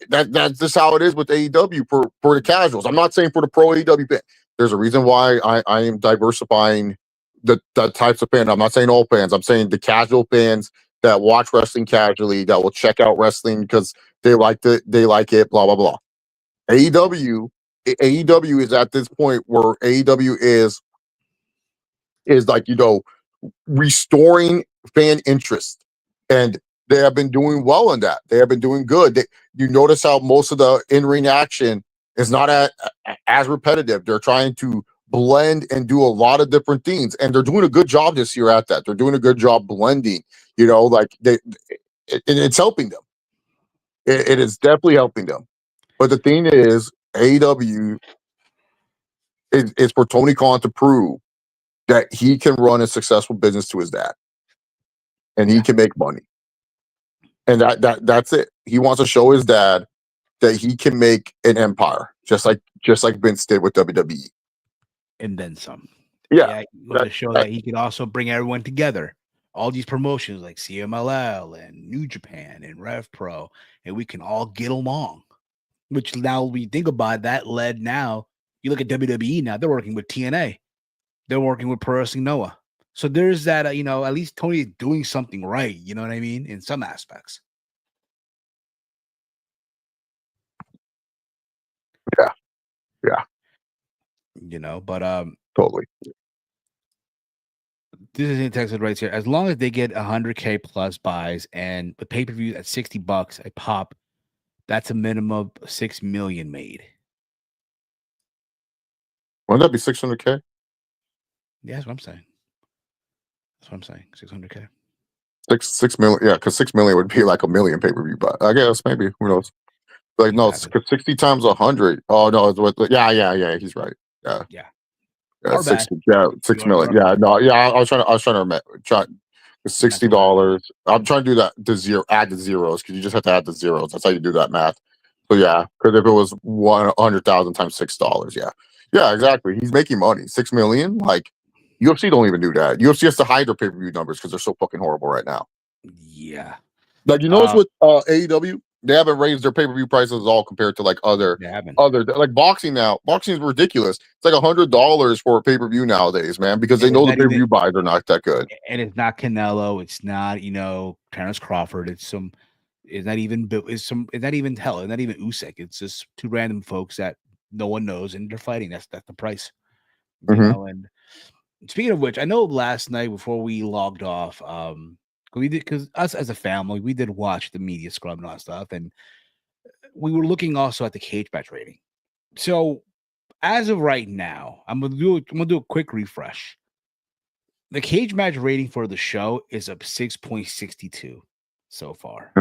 that's just how it is with AEW for the casuals. I'm not saying for the pro AEW fan. There's a reason why I am diversifying the types of fans. I'm not saying all fans. I'm saying the casual fans that watch wrestling casually, that will check out wrestling because they like it, blah, blah, blah. AEW is at this point where AEW is like, restoring fan interest. And They have been doing well in that. They have been doing good. You notice how most of the in-ring action is not as repetitive. They're trying to blend and do a lot of different things, and they're doing a good job this year at that. They're doing a good job blending. Like it's helping them. It is definitely helping them. But the thing is, AEW is for Tony Khan to prove that he can run a successful business to his dad, and he can make money. And that's it. He wants to show his dad that he can make an empire, just like Vince did with WWE. And then some. Yeah. He wants to show that he can also bring everyone together. All these promotions like CMLL and New Japan and Rev Pro, and we can all get along. Which now we think about it, that led now. You look at WWE now; they're working with TNA, they're working with Pro Wrestling Noah. So there's that. At least Tony is doing something right. You know what I mean? In some aspects. Yeah. But Totally. This is in Texas right here. As long as they get 100K plus buys and the pay-per-view at $60 a pop, that's a minimum of 6 million made. Wouldn't that be 600K? Yeah, that's what I'm saying. 600K. 6 million. Yeah, because 6 million would be like a million pay-per-view, but I guess maybe who knows? Like exactly. No, 60 times 100. Oh no, it's what? Yeah. He's right. Yeah. 60. Yeah, 6 million. Yeah, no, yeah. I was trying to $60. I'm trying to do that to zero. Add the zeros because you just have to add the zeros. That's how you do that math. So yeah, because if it was 100,000 times $6, yeah, exactly. He's making money. 6 million. Like UFC don't even do that. UFC has to hide their pay-per-view numbers because they're so fucking horrible right now. Yeah. Like notice with AEW, they haven't raised their pay-per-view prices at all compared to like other like boxing now. Boxing is ridiculous. It's like $100 for a pay-per-view nowadays, man, because they know the pay-per-view buys are not that good. And it's not Canelo, it's not Terrence Crawford, it's not even Usyk. It's just two random folks that no one knows and they're fighting. That's the price. And speaking of which, I know last night before we logged off, because us as a family, we did watch the media scrum and all that stuff, and we were looking also at the cage match rating. So as of right now, I'm gonna do a quick refresh. The cage match rating for the show is up 6.62 so far.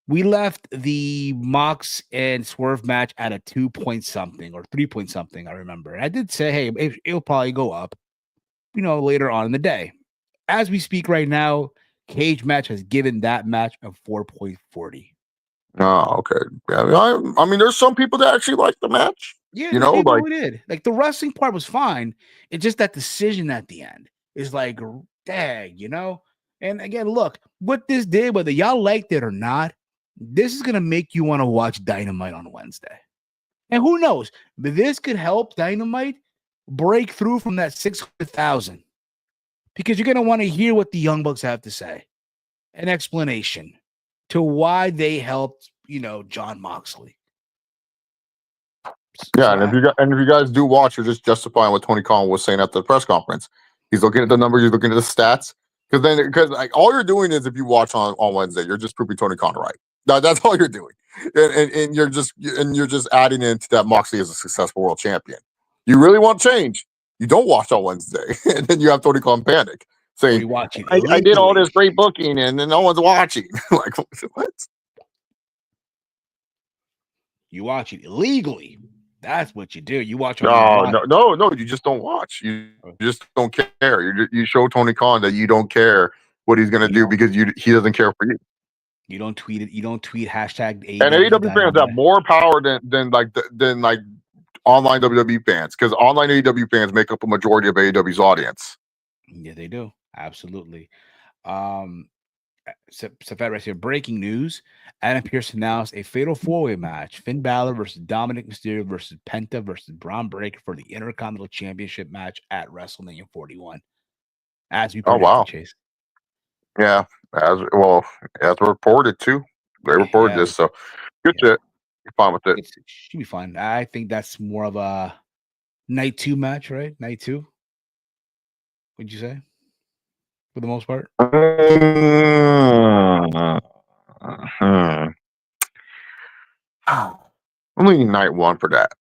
We left the Mox and Swerve match at a 2 point something or 3 point something. I remember. And I did say, hey, it'll probably go up, later on in the day. As we speak right now, cage match has given that match a 4.40. Oh, okay. Yeah, I mean, there's some people that actually like the match. Yeah, people who did. Like the wrestling part was fine. It's just that decision at the end is like, dang, And again, look, what this did, whether y'all liked it or not, this is gonna make you want to watch Dynamite on Wednesday. And who knows? This could help Dynamite break through from that 600,000. Because you're going to want to hear what the Young Bucks have to say. An explanation to why they helped, John Moxley. Yeah, and if you guys do watch, you're just justifying what Tony Khan was saying at the press conference. He's looking at the numbers, he's looking at the stats. Because like all you're doing is if you watch on Wednesday, you're just proving Tony Khan right. That's all you're doing. And you're just adding into that Moxley is a successful world champion. You really want change? You don't watch on Wednesday, and then you have Tony Khan panic saying, I did all this great booking, and then no one's watching. Like what? You watch it illegally. That's what you do. You watch on no. You just don't watch. You just don't care. You show Tony Khan that you don't care what he's going to do because he doesn't care for you. You don't tweet it. You don't tweet hashtag AEW. And AEW fans have more power than online WWE fans because online AEW fans make up a majority of AEW's audience. Yeah, they do. Absolutely. Safet right here. Breaking news. Adam Pearce announced a fatal four-way match. Finn Balor versus Dominic Mysterio versus Penta versus Braun Breaker for the Intercontinental Championship match at WrestleMania 41. As we predicted, Chase. Yeah, as reported too. They reported this, so good shit. You're fine with it. It should be fun. I think that's more of a night 2 match, right? Night 2. Would you say? For the most part? Hmm. I'm leaning night one for that.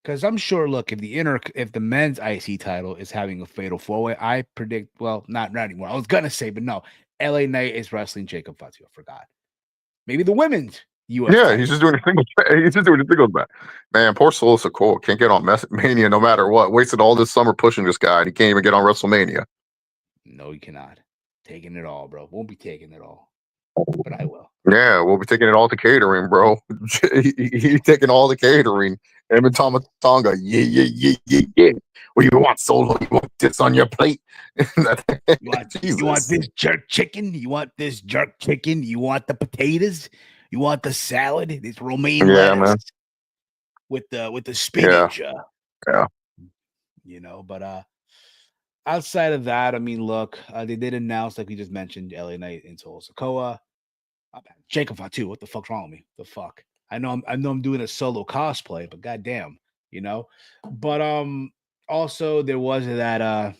Because I'm sure, look, if the men's IC title is having a fatal four way, I predict, well, not anymore. I was gonna say, but no, LA Knight is wrestling Jacob Fatu. I forgot. Maybe the women's US Yeah, title. he's just doing a single. He's just doing a singles match. Man, poor Solosa Cole can't get on Mania no matter what. Wasted all this summer pushing this guy, and he can't even get on WrestleMania. No, you cannot. Taking it all, bro. Won't be taking it all, but I will. Yeah, we'll be taking it all to catering, bro. He's taking all the catering. Him and Tama Tonga. Yeah. What do you want, Solo? You want this on your plate? You want Jesus. this jerk chicken? You want this jerk chicken? You want the potatoes? You want the salad? This romaine Yeah, lettuce man. with the Yeah. spinach. Yeah. But outside of that, I mean, look, they did announce, like we just mentioned, LA Knight and Solo Sokoa. Jacob Fatu, what the fuck's wrong with me? The fuck? I know I'm doing a solo cosplay, but goddamn, you know. But also there was that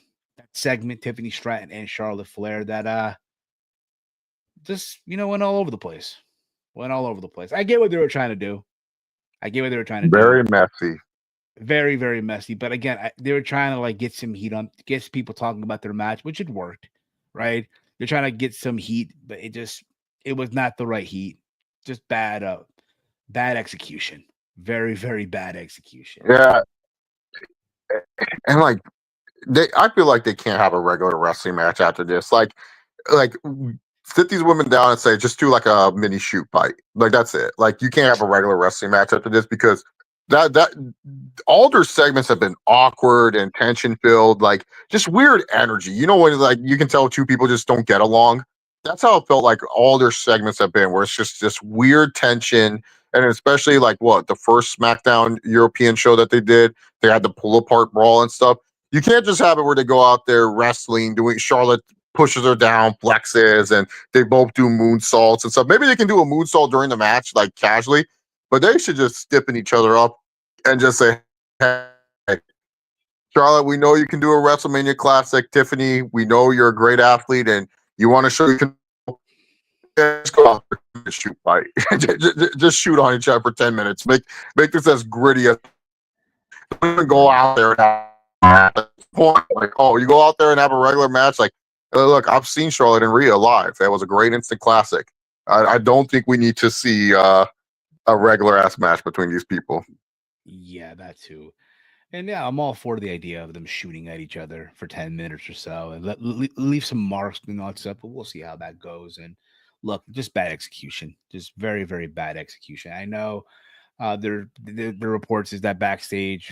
segment, Tiffany Stratton and Charlotte Flair, that just went all over the place. Went all over the place. I get what they were trying to do. I get what they were trying to do. Very messy. Very, very messy. But again, they were trying to like get some heat on, get people talking about their match, which it worked, right? They're trying to get some heat, but it was not the right heat. Just bad execution. Very, very bad execution. Yeah. And like I feel like they can't have a regular wrestling match after this. Like sit these women down and say just do like a mini shoot fight. Like that's it. Like you can't have a regular wrestling match after this because that all their segments have been awkward and tension filled, like just weird energy. You know when like you can tell two people just don't get along. That's how it felt like all their segments have been, where it's just this weird tension. And especially like what the first SmackDown European show that they did, they had the pull apart brawl and stuff. You can't just have it where they go out there wrestling, doing Charlotte pushes her down, flexes, and they both do moonsaults and stuff. Maybe they can do a moonsault during the match, like casually, but they should just stiffen each other up and just say, hey, Charlotte, we know you can do a WrestleMania Classic. Tiffany, we know you're a great athlete and you want to show you can just go out there and shoot fight. Just shoot on each other for 10 minutes. Make this as gritty as don't even go out there and have point. Like, oh, you go out there and have a regular match. Like, look, I've seen Charlotte and Rhea live. That was a great instant classic. I don't think we need to see a regular ass match between these people. Yeah, that too. And yeah, I'm all for the idea of them shooting at each other for 10 minutes or so and leave some marks and all that stuff, but we'll see how that goes. And look, just bad execution, just very, very bad execution. I know the reports is that backstage,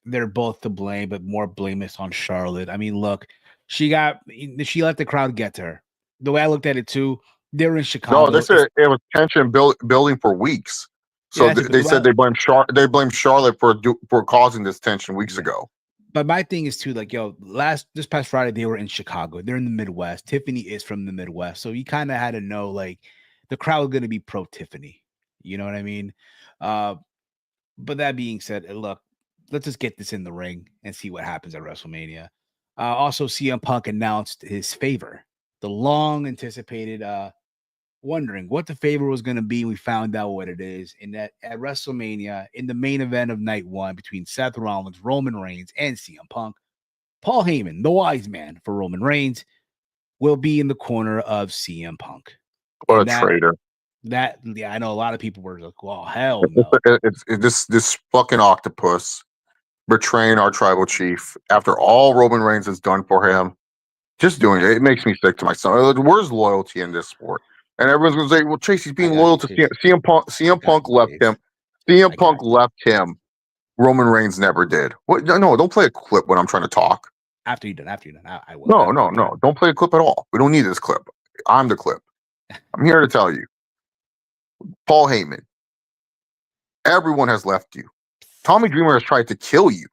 they're both to blame, but more blame is on Charlotte. I mean, look, she let the crowd get to her. The way I looked at it too, they were in No, Chicago. they said it was tension building for weeks. So Yeah, they said they blame Charlotte for causing this tension weeks ago. But my thing is too, like, yo, this past Friday they were in Chicago. They're in the Midwest. Tiffany is from the Midwest, so you kind of had to know, like, the crowd was going to be pro Tiffany. You know what I mean? Uh, but that being said, look, let's just get this in the ring and see what happens at WrestleMania. Also, CM Punk announced his favor, the long anticipated. Wondering what the favor was going to be. We found out what it is. In that at WrestleMania, in the main event of night one between Seth Rollins, Roman Reigns, and CM Punk, Paul Heyman, the wise man for Roman Reigns, will be in the corner of CM Punk. What And a traitor! yeah, I know a lot of people were like, "Well, hell no." It's this fucking octopus betraying our tribal chief after all Roman Reigns has done for him. Just doing it. It makes me sick to my stomach. Where's loyalty in this sport? And everyone's gonna say, "Well, Chase, he's I being got loyal you, to Chase. CM Punk. CM Got Punk you, left Chase. him. CM I Punk got you. left him. Roman Reigns never did. What? No, don't play a clip when I'm trying to talk. After you're done, I will. No. Don't play a clip at all. We don't need this clip. I'm the clip. I'm here to tell you, Paul Heyman. Everyone has left you. Tommy Dreamer has tried to kill you.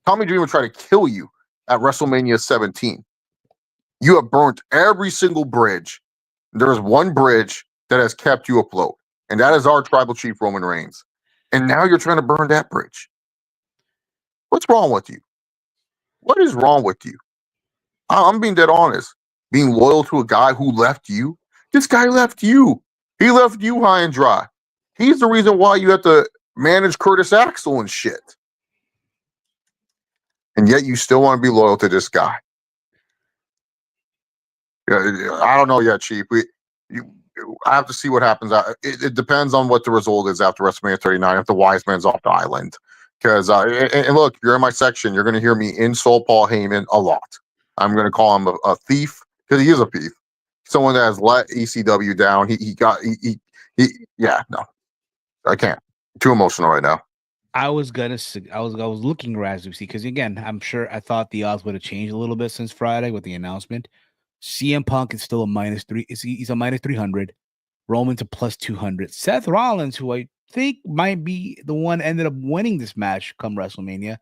Tommy Dreamer tried to kill you at WrestleMania 17. You have burnt every single bridge. There is one bridge that has kept you afloat, and that is our tribal chief, Roman Reigns. And now you're trying to burn that bridge. What's wrong with you? What is wrong with you? I'm being dead honest. Being loyal to a guy who left you, This guy left you. He left you high and dry. He's the reason why you have to manage Curtis Axel and shit. And yet you still want to be loyal to this guy. I don't know yet, Chief. I have to see what happens. It depends on what the result is after WrestleMania 39 if the wise man's off the island. Because, and look, you're in my section. You're going to hear me insult Paul Heyman a lot. I'm going to call him a thief because he is a thief. Someone that has let ECW down. No, I can't. Too emotional right now. I was looking around to see because again, I'm sure I thought the odds would have changed a little bit since Friday with the announcement. CM Punk is still a -3. He's a -300. Roman's a +200. Seth Rollins, who I think might be the one ended up winning this match come WrestleMania,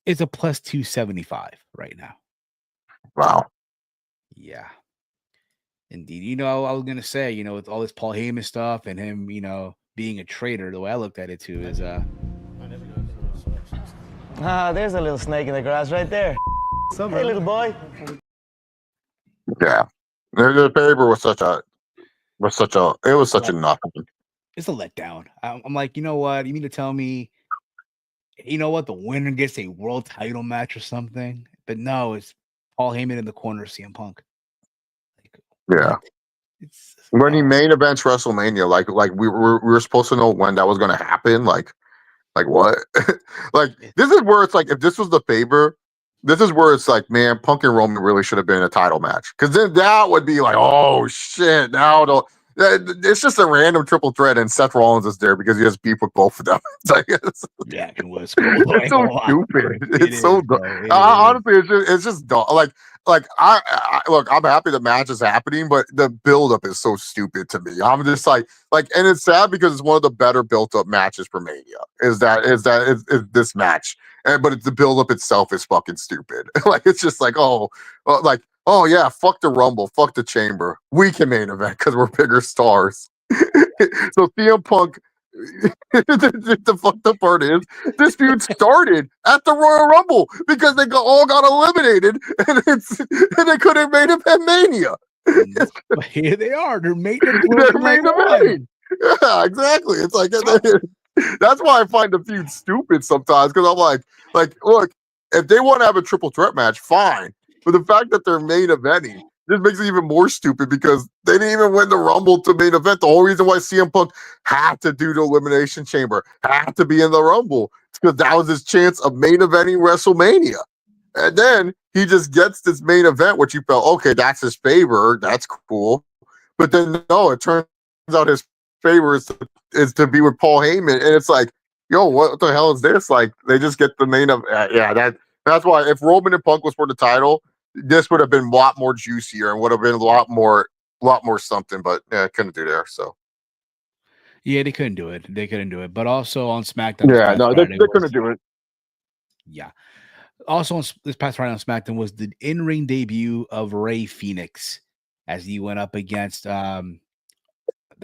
is a +275 right now. Wow. Yeah. Indeed. You know, I was gonna say, you know, with all this Paul Heyman stuff and him, you know, being a traitor, the way I looked at it too is there's a little snake in the grass right there. Hey, little boy. Yeah. The paper was such a nothing. It's a letdown. I'm like, you know what? You mean to tell me, you know what? The winner gets a world title match or something? But no, it's Paul Heyman in the corner of CM Punk. Yeah. When he main events WrestleMania, like we were supposed to know when that was going to happen. Like what? Like this is where it's like if this was the favor, this is where it's like, man, Punk and Roman really should have been in a title match because then that would be like, oh shit, now it's just a random triple threat and Seth Rollins is there because he has beef with both of them. It's like, yeah, it was cool. It's so stupid. It's so dumb. Honestly, it's just dumb. Like I look, I'm happy the match is happening, but the buildup is so stupid to me. I'm just like, and it's sad because it's one of the better built-up matches for Mania. Is this match? But the buildup itself is fucking stupid. Like it's just like, oh yeah, fuck the Rumble, fuck the Chamber. We can main event because we're bigger stars. So CM Punk. The fucked up part is this feud started at the Royal Rumble because they all got eliminated and they couldn't main event Mania. But here they are. They're main eventing. Yeah, exactly. It's like that's why I find the feud stupid sometimes because I'm like, look, if they want to have a triple threat match, fine. But the fact that they're main eventing, this makes it even more stupid because they didn't even win the Rumble to main event. The whole reason why CM Punk had to do the Elimination Chamber, had to be in the Rumble, because that was his chance of main eventing WrestleMania. And then he just gets this main event, which you felt, okay, that's his favor. That's cool. But then, no, it turns out his favor is to be with Paul Heyman. And it's like, yo, what the hell is this? Like, they just get the main event. That's why if Roman and Punk was for the title, this would have been a lot more juicier and would have been a lot more something, but yeah, couldn't do there. So yeah, they couldn't do it. But also on SmackDown, they couldn't do it. Yeah. Also on this past Friday on SmackDown was the in-ring debut of Rey Fenix as he went up against the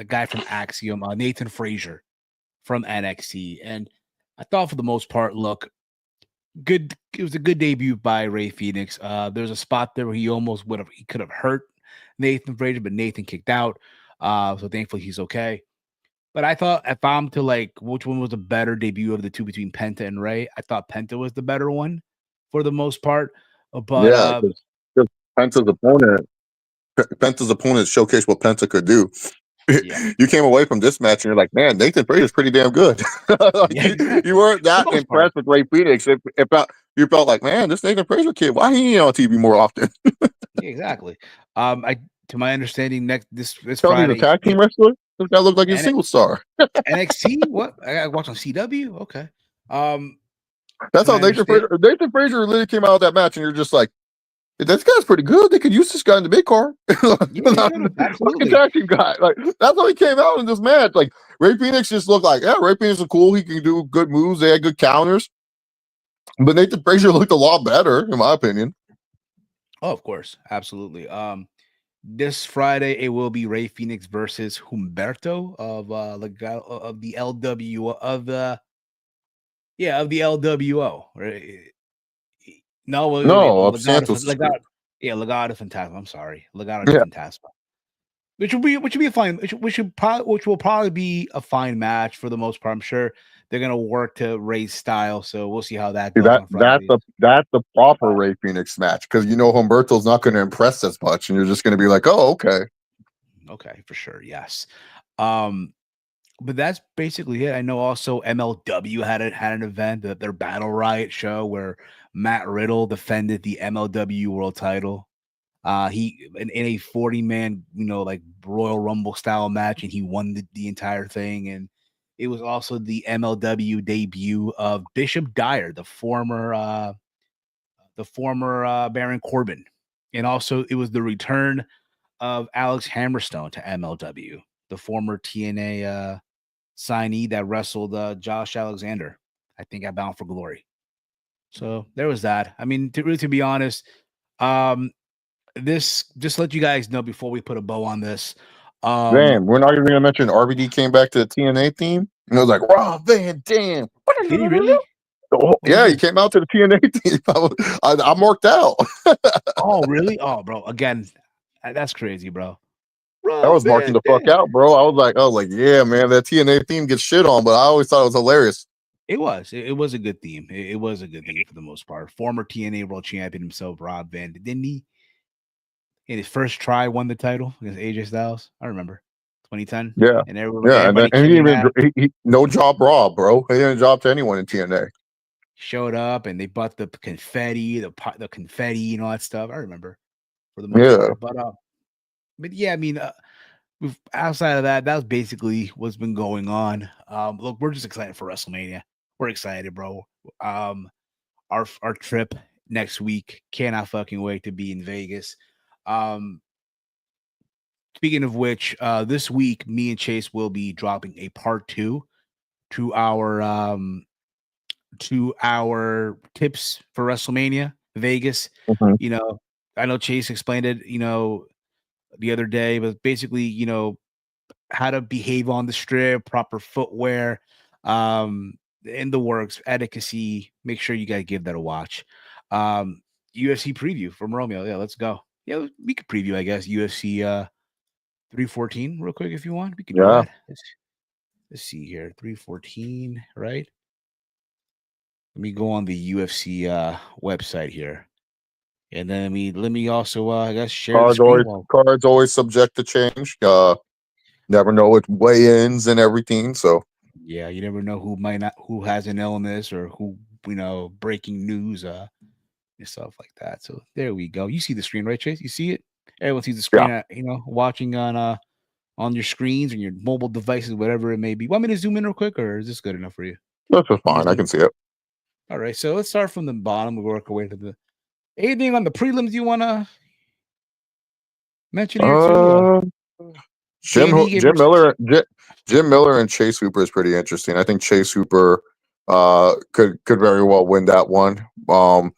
guy from Axiom, Nathan Frazier from NXT, and I thought for the most part, look. Good. It was a good debut by Rey Fenix. There's a spot there where he could have hurt Nathan Frazier, but Nathan kicked out. So thankfully he's okay. But I thought if I'm to like which one was a better debut of the two between Penta and Rey, I thought Penta was the better one for the most part. But because Penta's opponent showcased what Penta could do. Yeah. You came away from this match and you're like, man, Nathan Frazier's pretty damn good. You weren't that impressed with Rey Fenix. You felt like, man, this Nathan Frazier kid, why he ain't on TV more often? Yeah, exactly. To my understanding, this Friday, the tag team wrestler. This guy looked like he's a single star. NXT? What? I got to watch on CW. Okay. That's how Nathan Frazier literally came out of that match, and you're just like, this guy's pretty good. They could use this guy in the big car. Absolutely. Tag team guy. Like that's how he came out in this match. Like Rey Fenix just looked like, yeah, Rey Fenix is cool. He can do good moves. They had good counters. But Nathan Frazier looked a lot better, in my opinion. Oh, of course, absolutely. This Friday it will be Rey Fenix versus Humberto of the LWO of the LWO. Right? No, of Santos. Legado Fantasma. I'm sorry, Legado Fantasma. which will be a fine, which will probably be a fine match for the most part. I'm sure they're gonna work to raise style, so we'll see how that See, goes on Friday. that's the proper Ray Phoenix match because you know Humberto's not going to impress as much, and you're just going to be like, oh, okay. Okay, for sure, yes. But that's basically it. I know also MLW had an event, their Battle Riot show, where Matt Riddle defended the MLW World Title. He in a 40-man, like Royal Rumble style match, and he won the entire thing. And it was also the MLW debut of Bishop Dyer, the former Baron Corbin, and also it was the return of Alex Hammerstone to MLW, the former TNA signee that wrestled Josh Alexander, I think, at Bound for Glory. So there was that. I mean, to be honest, this just let you guys know before we put a bow on this. Damn, we're not even going to mention RVD came back to the TNA theme. And it was like, Rob Van Dam. Did he really? Oh, What was yeah, he this? came out to the TNA team. I'm marked out. Oh, really? Oh, bro. Again, that's crazy, bro. I Rob was marking Van the fuck Dam. out, bro. I was like, yeah, man, that TNA theme gets shit on, but I always thought it was hilarious. It was. It was a good theme. It was a good theme for the most part. Former TNA World Champion himself, Rob Van, didn't he? In his first try, won the title against AJ Styles. I remember 2010, Yeah, and yeah, and then everybody and he came even out, he no job Rob, bro. He didn't job to anyone in TNA. showed up, and they bought the confetti, the confetti, and all that stuff. I remember for the most Yeah, part, but yeah, I mean, outside of that, that was basically what's been going on. Look, we're just excited for WrestleMania. We're excited, bro. Our trip next week, cannot fucking wait to be in Vegas. Um, Speaking of which, this week, me and Chase will be dropping a part 2 to our tips for WrestleMania Vegas. mhm. You know, I know Chase explained it, the other day, but basically, how to behave on the strip, proper footwear, in the works, etiquette. Make sure you guys give that a watch. UFC preview from Romeo. Yeah, let's go. Yeah, we could preview, I guess, UFC 314 real quick if you want. We could do Yeah. that. Let's see here. 314, right? Let me go on the UFC website here. And then let me also I guess share the screen while Cards always subject to change. Never know with weigh-ins and everything. So yeah, you never know who has an illness or who, breaking news and stuff like that. So there we go. You see the screen, right, Chase? You see it? Everyone sees the yeah, screen watching on your screens and your mobile devices, whatever it may be. Want me to zoom in real quick, or is this good enough for you? that's just You can fine. I zoom. can see it. All right, so let's start from the bottom. We'll work our way to the anything on the prelims you want to mention here too. Uh, Dan Ige Jim versus Jim Miller and Chase Hooper is pretty interesting. I think Chase Hooper could very well win that one. Jan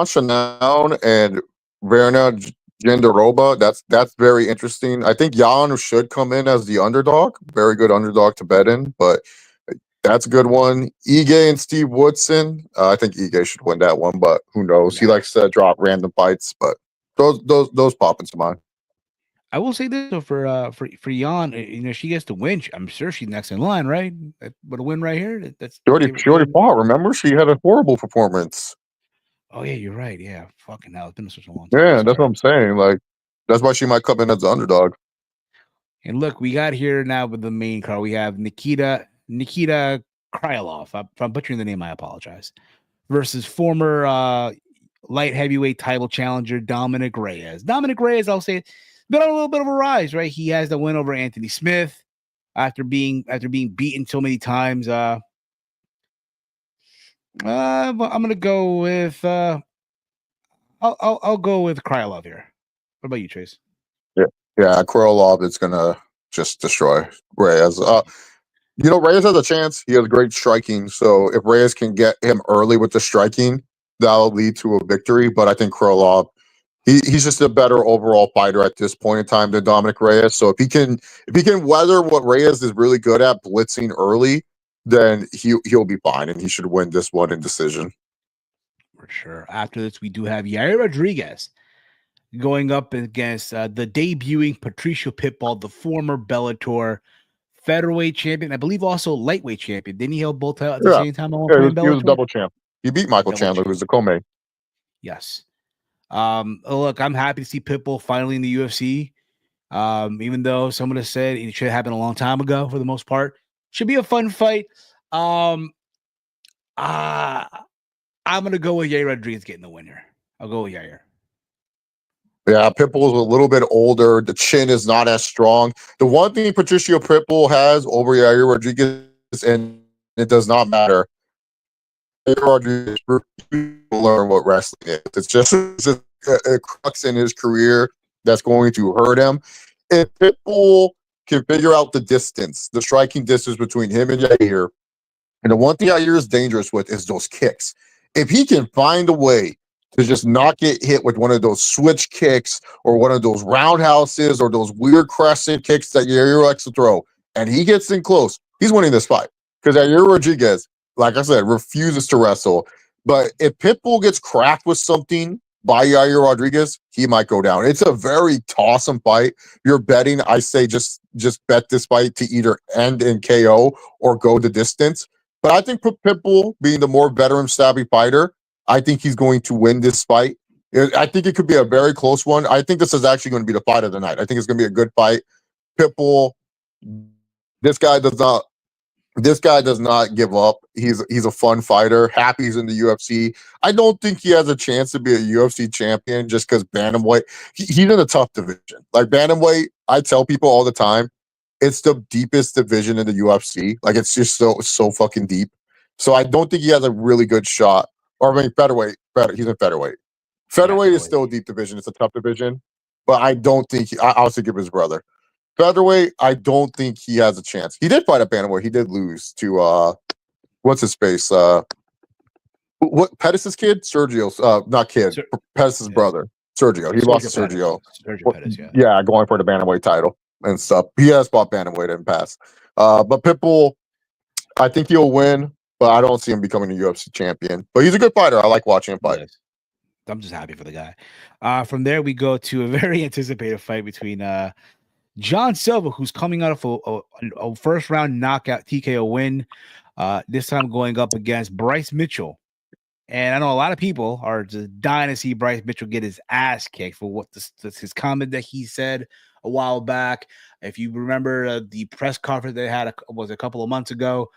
Shanown and Verna Jandaroba, that's very interesting. I think Jan should come in as the underdog, very good underdog to bet in, but that's a good one. Ige and Steve Woodson, I think Ige should win that one, but who knows? He yeah. likes to drop random fights, but those pop into mind. I will say this though for Jan, she gets to win. I'm sure she's next in line, right? But a win right here. That's She already fought. Remember, she had a horrible performance. Oh yeah, you're right. Yeah, fucking hell, it's been such a long time. Yeah, That's that's what right. I'm saying. Like, that's why she might come in as the underdog. And look, we got here now with the main card. We have Nikita Krylov. If I'm butchering the name, I apologize. Versus former light heavyweight title challenger Dominic Reyes. Dominic Reyes, I'll say, been on a little bit of a rise, right? He has the win over Anthony Smith after being beaten so many times. I'm gonna go with I'll go with Krylov here. What about you, Trace? Yeah, yeah. Krylov is gonna just destroy Reyes. Reyes has a chance. He has great striking. So if Reyes can get him early with the striking, that'll lead to a victory. But I think Krylov, he's just a better overall fighter at this point in time than Dominic Reyes. So if he can weather what Reyes is really good at, blitzing early, then he'll be fine and he should win this one in decision. For sure. After this, we do have Yair Rodriguez going up against the debuting Patricio Pitbull, the former Bellator featherweight champion, I believe also lightweight champion. Didn't he hold both at the same time at one point in He was a Bellator? double champ. He beat Michael Chandler, who's the co-main. Yes. Look, I'm happy to see Pitbull finally in the UFC. Even though someone has said it should have happened a long time ago for the most part. Should be a fun fight. I'm gonna go with Yair Rodriguez getting the winner. I'll go with Yair. Yeah, Pitbull is a little bit older. The chin is not as strong. The one thing Patricio Pitbull has over Yair Rodriguez, and it does not matter, Yair Rodriguez refuses to learn what wrestling is. It's just a crux in his career that's going to hurt him. If Pitbull can figure out the distance, the striking distance between him and Yair, and the one thing Yair is dangerous with is those kicks. If he can find a way to just not get hit with one of those switch kicks or one of those roundhouses or those weird crescent kicks that Yair likes to throw, and he gets in close, he's winning this fight. Because Yair Rodriguez, like I said, refuses to wrestle. But if Pitbull gets cracked with something by Yair Rodriguez, he might go down. It's a very toss-em fight. You're betting, I say just bet this fight to either end in KO or go the distance. But I think Pitbull, being the more veteran-savvy fighter, I think he's going to win this fight. I think it could be a very close one. I think this is actually going to be the fight of the night. I think it's going to be a good fight. Pitbull, this guy does not give up. He's a fun fighter. Happy he's in the UFC. I don't think he has a chance to be a UFC champion just because bantamweight. He's in a tough division. Like bantamweight, I tell people all the time, it's the deepest division in the UFC. Like it's just so fucking deep. So I don't think he has a really good shot. Or I mean, featherweight. He's in featherweight. Featherweight is still a deep division. It's a tough division, but I don't think I also give his brother. Featherweight, I don't think he has a chance. He did fight at bantamweight. He did lose to what's his face? What Pettis' kid? Sergio's not kid. Pettis' brother. Sergio. He lost to Sergio. Sergio Pettis, yeah. Yeah, going for the bantamweight title and stuff. He has fought bantamweight in the past. But Pitbull, I think he'll win, but I don't see him becoming a UFC champion. But he's a good fighter. I like watching him fight. Yes. I'm just happy for the guy. From there, we go to a very anticipated fight between John Silva, who's coming out of a first round knockout TKO win, this time going up against Bryce Mitchell. And I know a lot of people are just dying to see Bryce Mitchell get his ass kicked for what his comment that he said a while back. If you remember the press conference they had was a couple of months ago,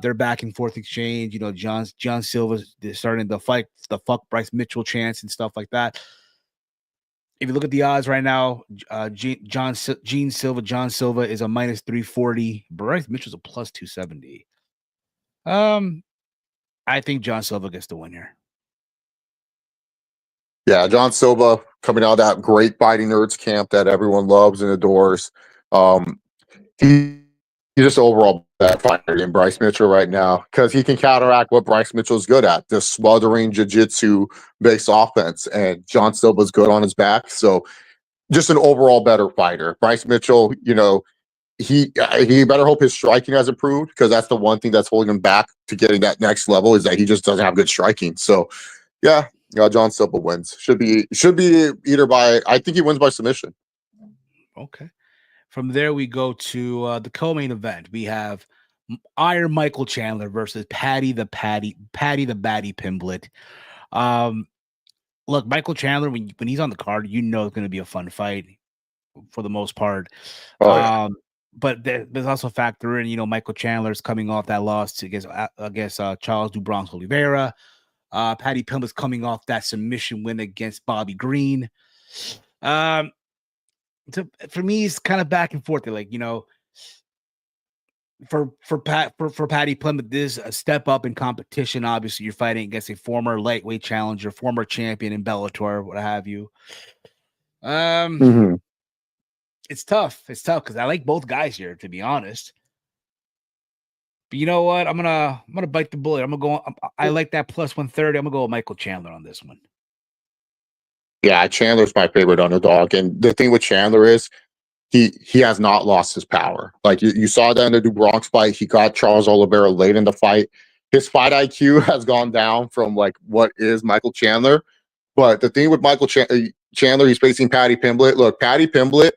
their back and forth exchange. You know, John Silva's starting to fight the fuck Bryce Mitchell chance and stuff like that. If you look at the odds right now, John Silva is a minus 340. Bryce Mitchell's a plus 270. I think John Silva gets the win here. Yeah, John Silva coming out of that great Fighting Nerds camp that everyone loves and adores. He's just overall that fighter in Bryce Mitchell right now because he can counteract what Bryce Mitchell's good at, the smothering jiu-jitsu based offense, and John Silva's good on his back. So just an overall better fighter. Bryce Mitchell, you know, he better hope his striking has improved because that's the one thing that's holding him back to getting that next level is that he just doesn't have good striking. So yeah, John Silva wins. Should be either by, I think he wins by submission. Okay. From there, we go to the co-main event. We have Iron Michael Chandler versus Patty the Batty Pimblett. Look, Michael Chandler, when he's on the card, you know it's going to be a fun fight for the most part. But there's also a factor in, you know, Michael Chandler's coming off that loss against Charles do Bronx Oliveira. Patty Pimblett's coming off that submission win against Bobby Green. For me, it's kind of back and forth. They're like, you know, for Patty Plymouth, this is a step up in competition. Obviously, you're fighting against a former lightweight challenger, former champion in Bellator, what have you. It's tough. It's tough because I like both guys here, to be honest. But you know what? I'm gonna bite the bullet. I like that plus 130. I'm gonna go with Michael Chandler on this one. Yeah, Chandler's my favorite underdog. And the thing with Chandler is he has not lost his power. Like you saw that in the do Bronx fight. He got Charles Oliveira late in the fight. His fight IQ has gone down from like what is Michael Chandler. But the thing with Michael Chandler, Chandler. He's facing Patty Pimblett. Look, Patty Pimblett,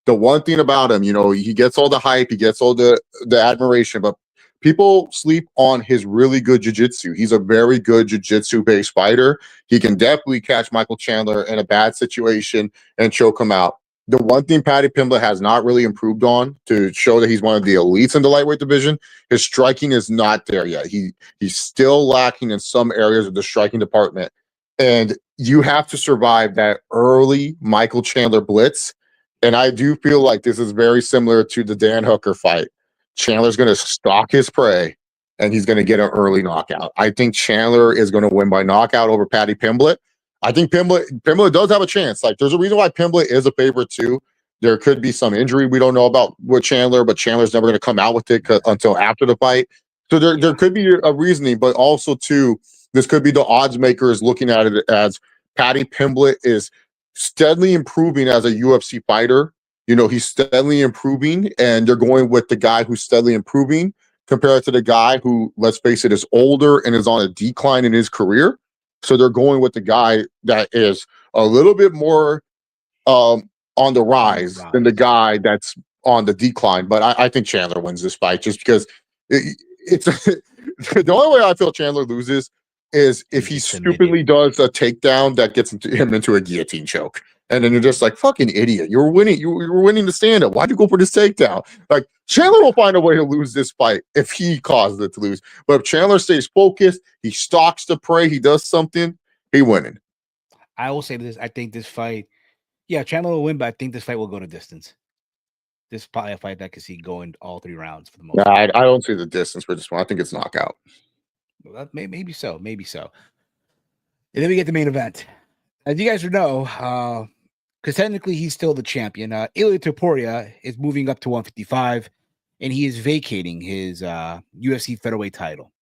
the one thing about him, he gets all the hype, he gets all the admiration, but people sleep on his really good jiu-jitsu. He's a very good jiu-jitsu based fighter. He can definitely catch Michael Chandler in a bad situation and choke him out. The one thing Patty Pimblett has not really improved on to show that he's one of the elites in the lightweight division, his striking is not there yet. He's still lacking in some areas of the striking department. And you have to survive that early Michael Chandler blitz. And I do feel like this is very similar to the Dan Hooker fight. Chandler's going to stalk his prey, and he's going to get an early knockout. I think Chandler is going to win by knockout over Patty Pimblett. I think Pimblett does have a chance. Like, there's a reason why Pimblett is a favorite too. There could be some injury we don't know about with Chandler, but Chandler's never going to come out with it until after the fight. So there could be a reasoning, but also too, this could be the odds makers looking at it as Patty Pimblett is steadily improving as a UFC fighter. He's steadily improving, and they're going with the guy who's steadily improving compared to the guy who, let's face it, is older and is on a decline in his career. So they're going with the guy that is a little bit more on the rise than the guy that's on the decline. But I think Chandler wins this fight just because it's the only way I feel Chandler loses is if he stupidly does a takedown that gets him into a guillotine choke. And then you're just like, fucking idiot. You were winning. You were winning the stand-up. Why'd you go for this takedown? Like, Chandler will find a way to lose this fight if he causes it to lose. But if Chandler stays focused, he stalks the prey, he does something, he winning. I will say this. I think this fight, Chandler will win, but I think this fight will go to distance. This is probably a fight that I could see going all 3 rounds for the most part. I don't see the distance for this one. I think it's knockout. Well, maybe so. And then we get the main event. As you guys know, because technically he's still the champion. Ilia Topuria is moving up to 155, and he is vacating his UFC featherweight title.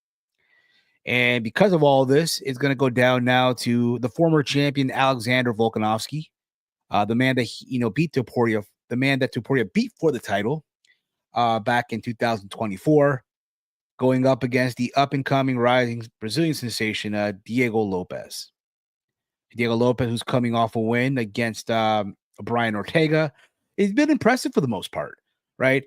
And because of all this, it's going to go down now to the former champion Alexander Volkanovski, the man that beat Topuria, the man that Topuria beat for the title back in 2024, going up against the up-and-coming rising Brazilian sensation Diego Lopes. Diego Lopes, who's coming off a win against Brian Ortega, it's been impressive for the most part, right?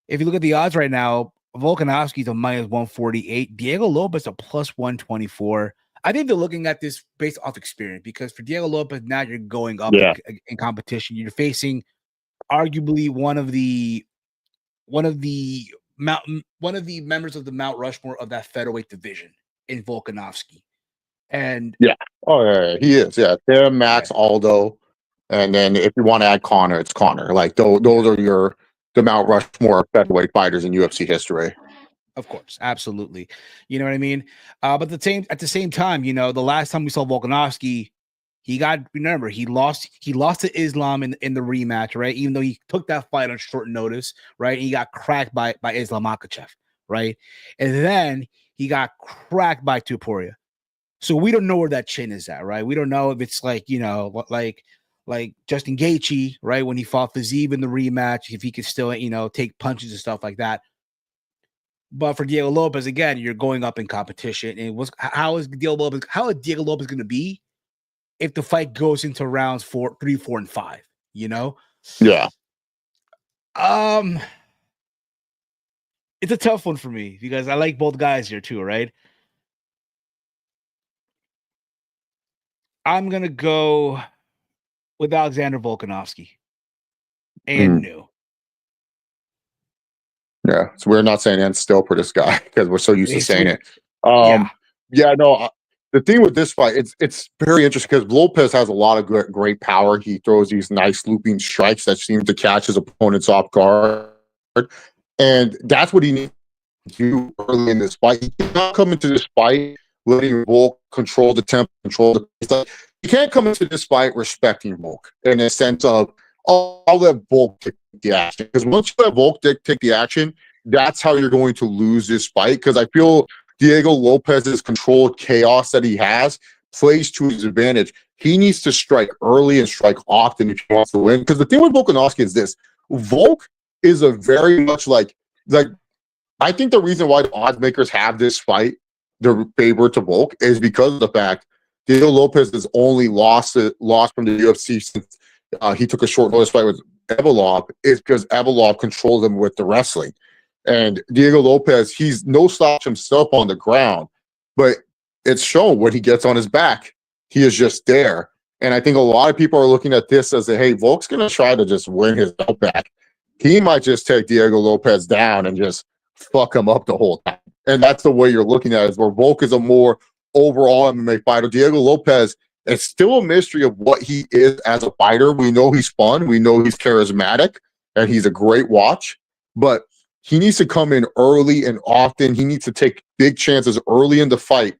If you look at the odds right now, Volkanovski's a -148, Diego Lopes a +124. I think they're looking at this based off experience because for Diego Lopes, now you're going up in competition. You're facing arguably one of the members of the Mount Rushmore of that featherweight division in Volkanovski. And he is. Yeah, they're Max Aldo, and then if you want to add Connor, it's Connor. Like those are the Mount Rushmore featherweight fighters in UFC history. Of course, absolutely. You know what I mean? But at the same time, the last time we saw Volkanovski, he lost to Islam in the rematch, right? Even though he took that fight on short notice, right? He got cracked by Islam Makhachev, right? And then he got cracked by Topuria. So we don't know where that chin is at, right? We don't know if it's like Justin Gaethje, right? When he fought Fiziev in the rematch, if he could still, take punches and stuff like that. But for Diego Lopes, again, you're going up in competition. And how is Diego Lopes going to be if the fight goes into rounds 3, 4, and 5? Yeah. It's a tough one for me because I like both guys here too, right? I'm going to go with Alexander Volkanovski and new. Yeah, so we're not saying and still for this guy because we're so used to saying it. The thing with this fight, it's very interesting because Lopez has a lot of great power. He throws these nice looping strikes that seem to catch his opponents off guard, and that's what he needs to do early in this fight. He cannot come into this fight letting Volk control the tempo, control the pace. You can't come into this fight respecting Volk in the sense of, I'll let Volk take the action. Because once you let Volk take the action, that's how you're going to lose this fight. Because I feel Diego Lopez's controlled chaos that he has plays to his advantage. He needs to strike early and strike often if he wants to win. Because the thing with Volkanovski is this. Volk is a very much like I think the reason why the odds makers have this fight, the favor to Volk, is because of the fact Diego Lopez has only lost from the UFC since he took a short notice fight with Evolov, is because Evolov controlled him with the wrestling. And Diego Lopez, he's no slouch himself on the ground, but it's shown when he gets on his back, he is just there. And I think a lot of people are looking at this as hey, Volk's going to try to just win his belt back. He might just take Diego Lopez down and just fuck him up the whole time. And that's the way you're looking at it, is where Volk is a more overall MMA fighter. Diego Lopez, it's still a mystery of what he is as a fighter. We know he's fun. We know he's charismatic, and he's a great watch. But he needs to come in early and often. He needs to take big chances early in the fight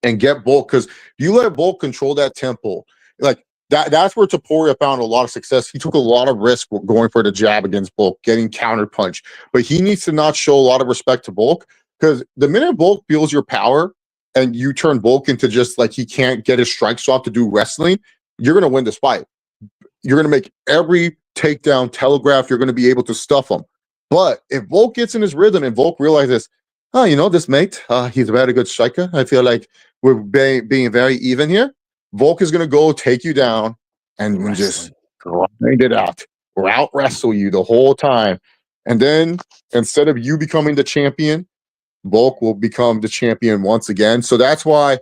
and get Volk. Because you let Volk control that tempo, like that's where Topuria found a lot of success. He took a lot of risk going for the jab against Volk, getting counterpunch. But he needs to not show a lot of respect to Volk, because the minute Volk feels your power and you turn Volk into just like he can't get his strikes off to do wrestling, you're going to win this fight. You're going to make every takedown telegraph. You're going to be able to stuff him. But if Volk gets in his rhythm and Volk realizes, oh, this mate, he's a very good striker. I feel like we're being very even here. Volk is going to go take you down and just grind it out wrestle you the whole time. And then instead of you becoming the champion, Volk will become the champion once again. So that's why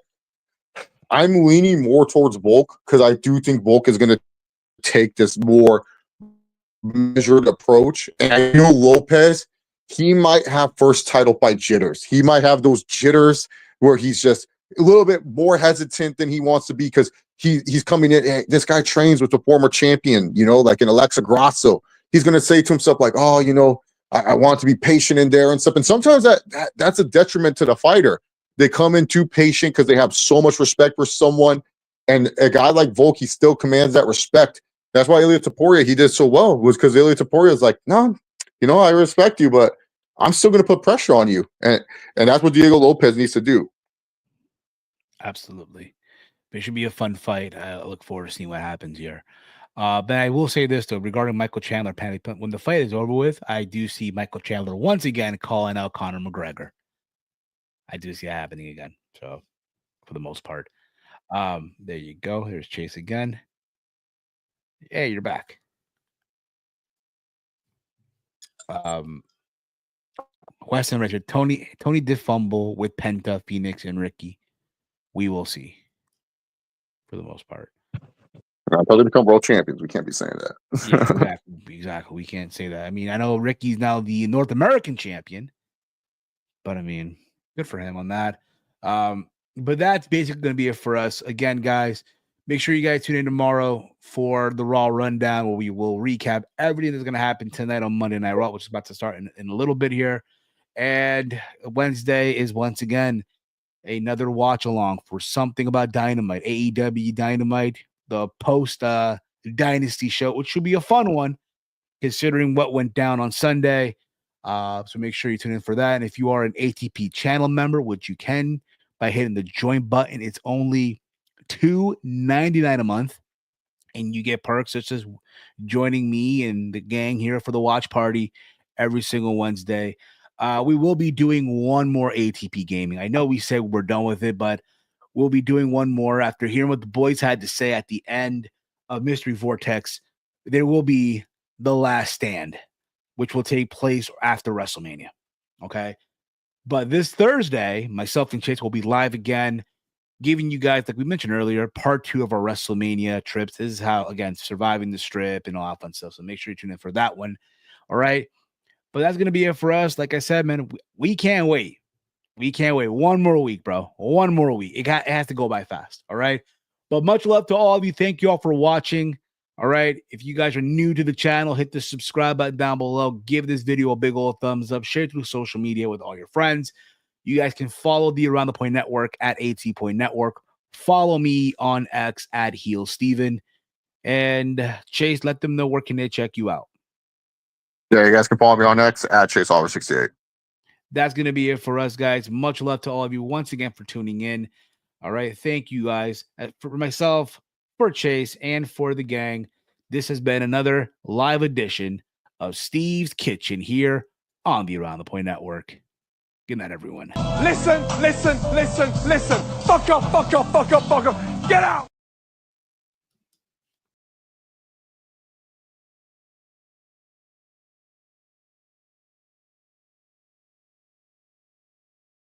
I'm leaning more towards Volk, because I do think Volk is going to take this more measured approach. And I know Lopez, he might have first title fight jitters. He might have those jitters where he's just a little bit more hesitant than he wants to be, because he's coming in. Hey, this guy trains with the former champion, like an Alexa Grasso. He's going to say to himself, like, oh, I want to be patient in there and stuff. And sometimes that's a detriment to the fighter. They come in too patient because they have so much respect for someone. And a guy like Volk, he still commands that respect. That's why Ilia Topuria, he did so well, was because Ilia Topuria is like, no, I respect you, but I'm still going to put pressure on you. And that's what Diego Lopez needs to do. Absolutely. It should be a fun fight. I look forward to seeing what happens here. But I will say this, though, regarding Michael Chandler, when the fight is over with, I do see Michael Chandler once again calling out Conor McGregor. I do see it happening again. So, for the most part. There you go. Here's Chase again. Hey, you're back. Weston Richard, Tony did fumble with Penta, Phoenix, and Ricky. We will see. For the most part. Until they become world champions, we can't be saying that. Yeah, exactly. We can't say that. I mean, I know Ricky's now the North American champion, but I mean, good for him on that. But that's basically going to be it for us. Again, guys, make sure you guys tune in tomorrow for the Raw Rundown, where we will recap everything that's going to happen tonight on Monday Night Raw, which is about to start in a little bit here. And Wednesday is once again another watch along for something about Dynamite, AEW Dynamite, the post Dynasty show, which should be a fun one considering what went down on Sunday. So make sure you tune in for that. And if you are an ATP channel member, which you can by hitting the join button, it's only $2.99 a month. And you get perks such as joining me and the gang here for the watch party every single Wednesday. We will be doing one more ATP gaming. I know we said we're done with it, but we'll be doing one more after hearing what the boys had to say at the end of Mystery Vortex. There will be the last stand, which will take place after WrestleMania. Okay. But this Thursday, myself and Chase will be live again, giving you guys, like we mentioned earlier, part 2 of our WrestleMania trips. This is how, again, surviving the strip and all that fun stuff. So make sure you tune in for that one. All right. But that's going to be it for us. Like I said, man, we can't wait. We can't wait. One more week, bro. One more week. It has to go by fast. All right. But much love to all of you. Thank you all for watching. All right. If you guys are new to the channel, hit the subscribe button down below. Give this video a big old thumbs up. Share it through social media with all your friends. You guys can follow the Around the Point Network at AT Point Network. Follow me on X at Heel Steven. And Chase, let them know where can they check you out. Yeah, you guys can follow me on X at ChaseOliver68. That's going to be it for us, guys. Much love to all of you once again for tuning in. All right. Thank you, guys. For myself, for Chase, and for the gang, this has been another live edition of Steve's Kitchen here on the Around the Point Network. Good night, everyone. Listen. Fuck up. Get out!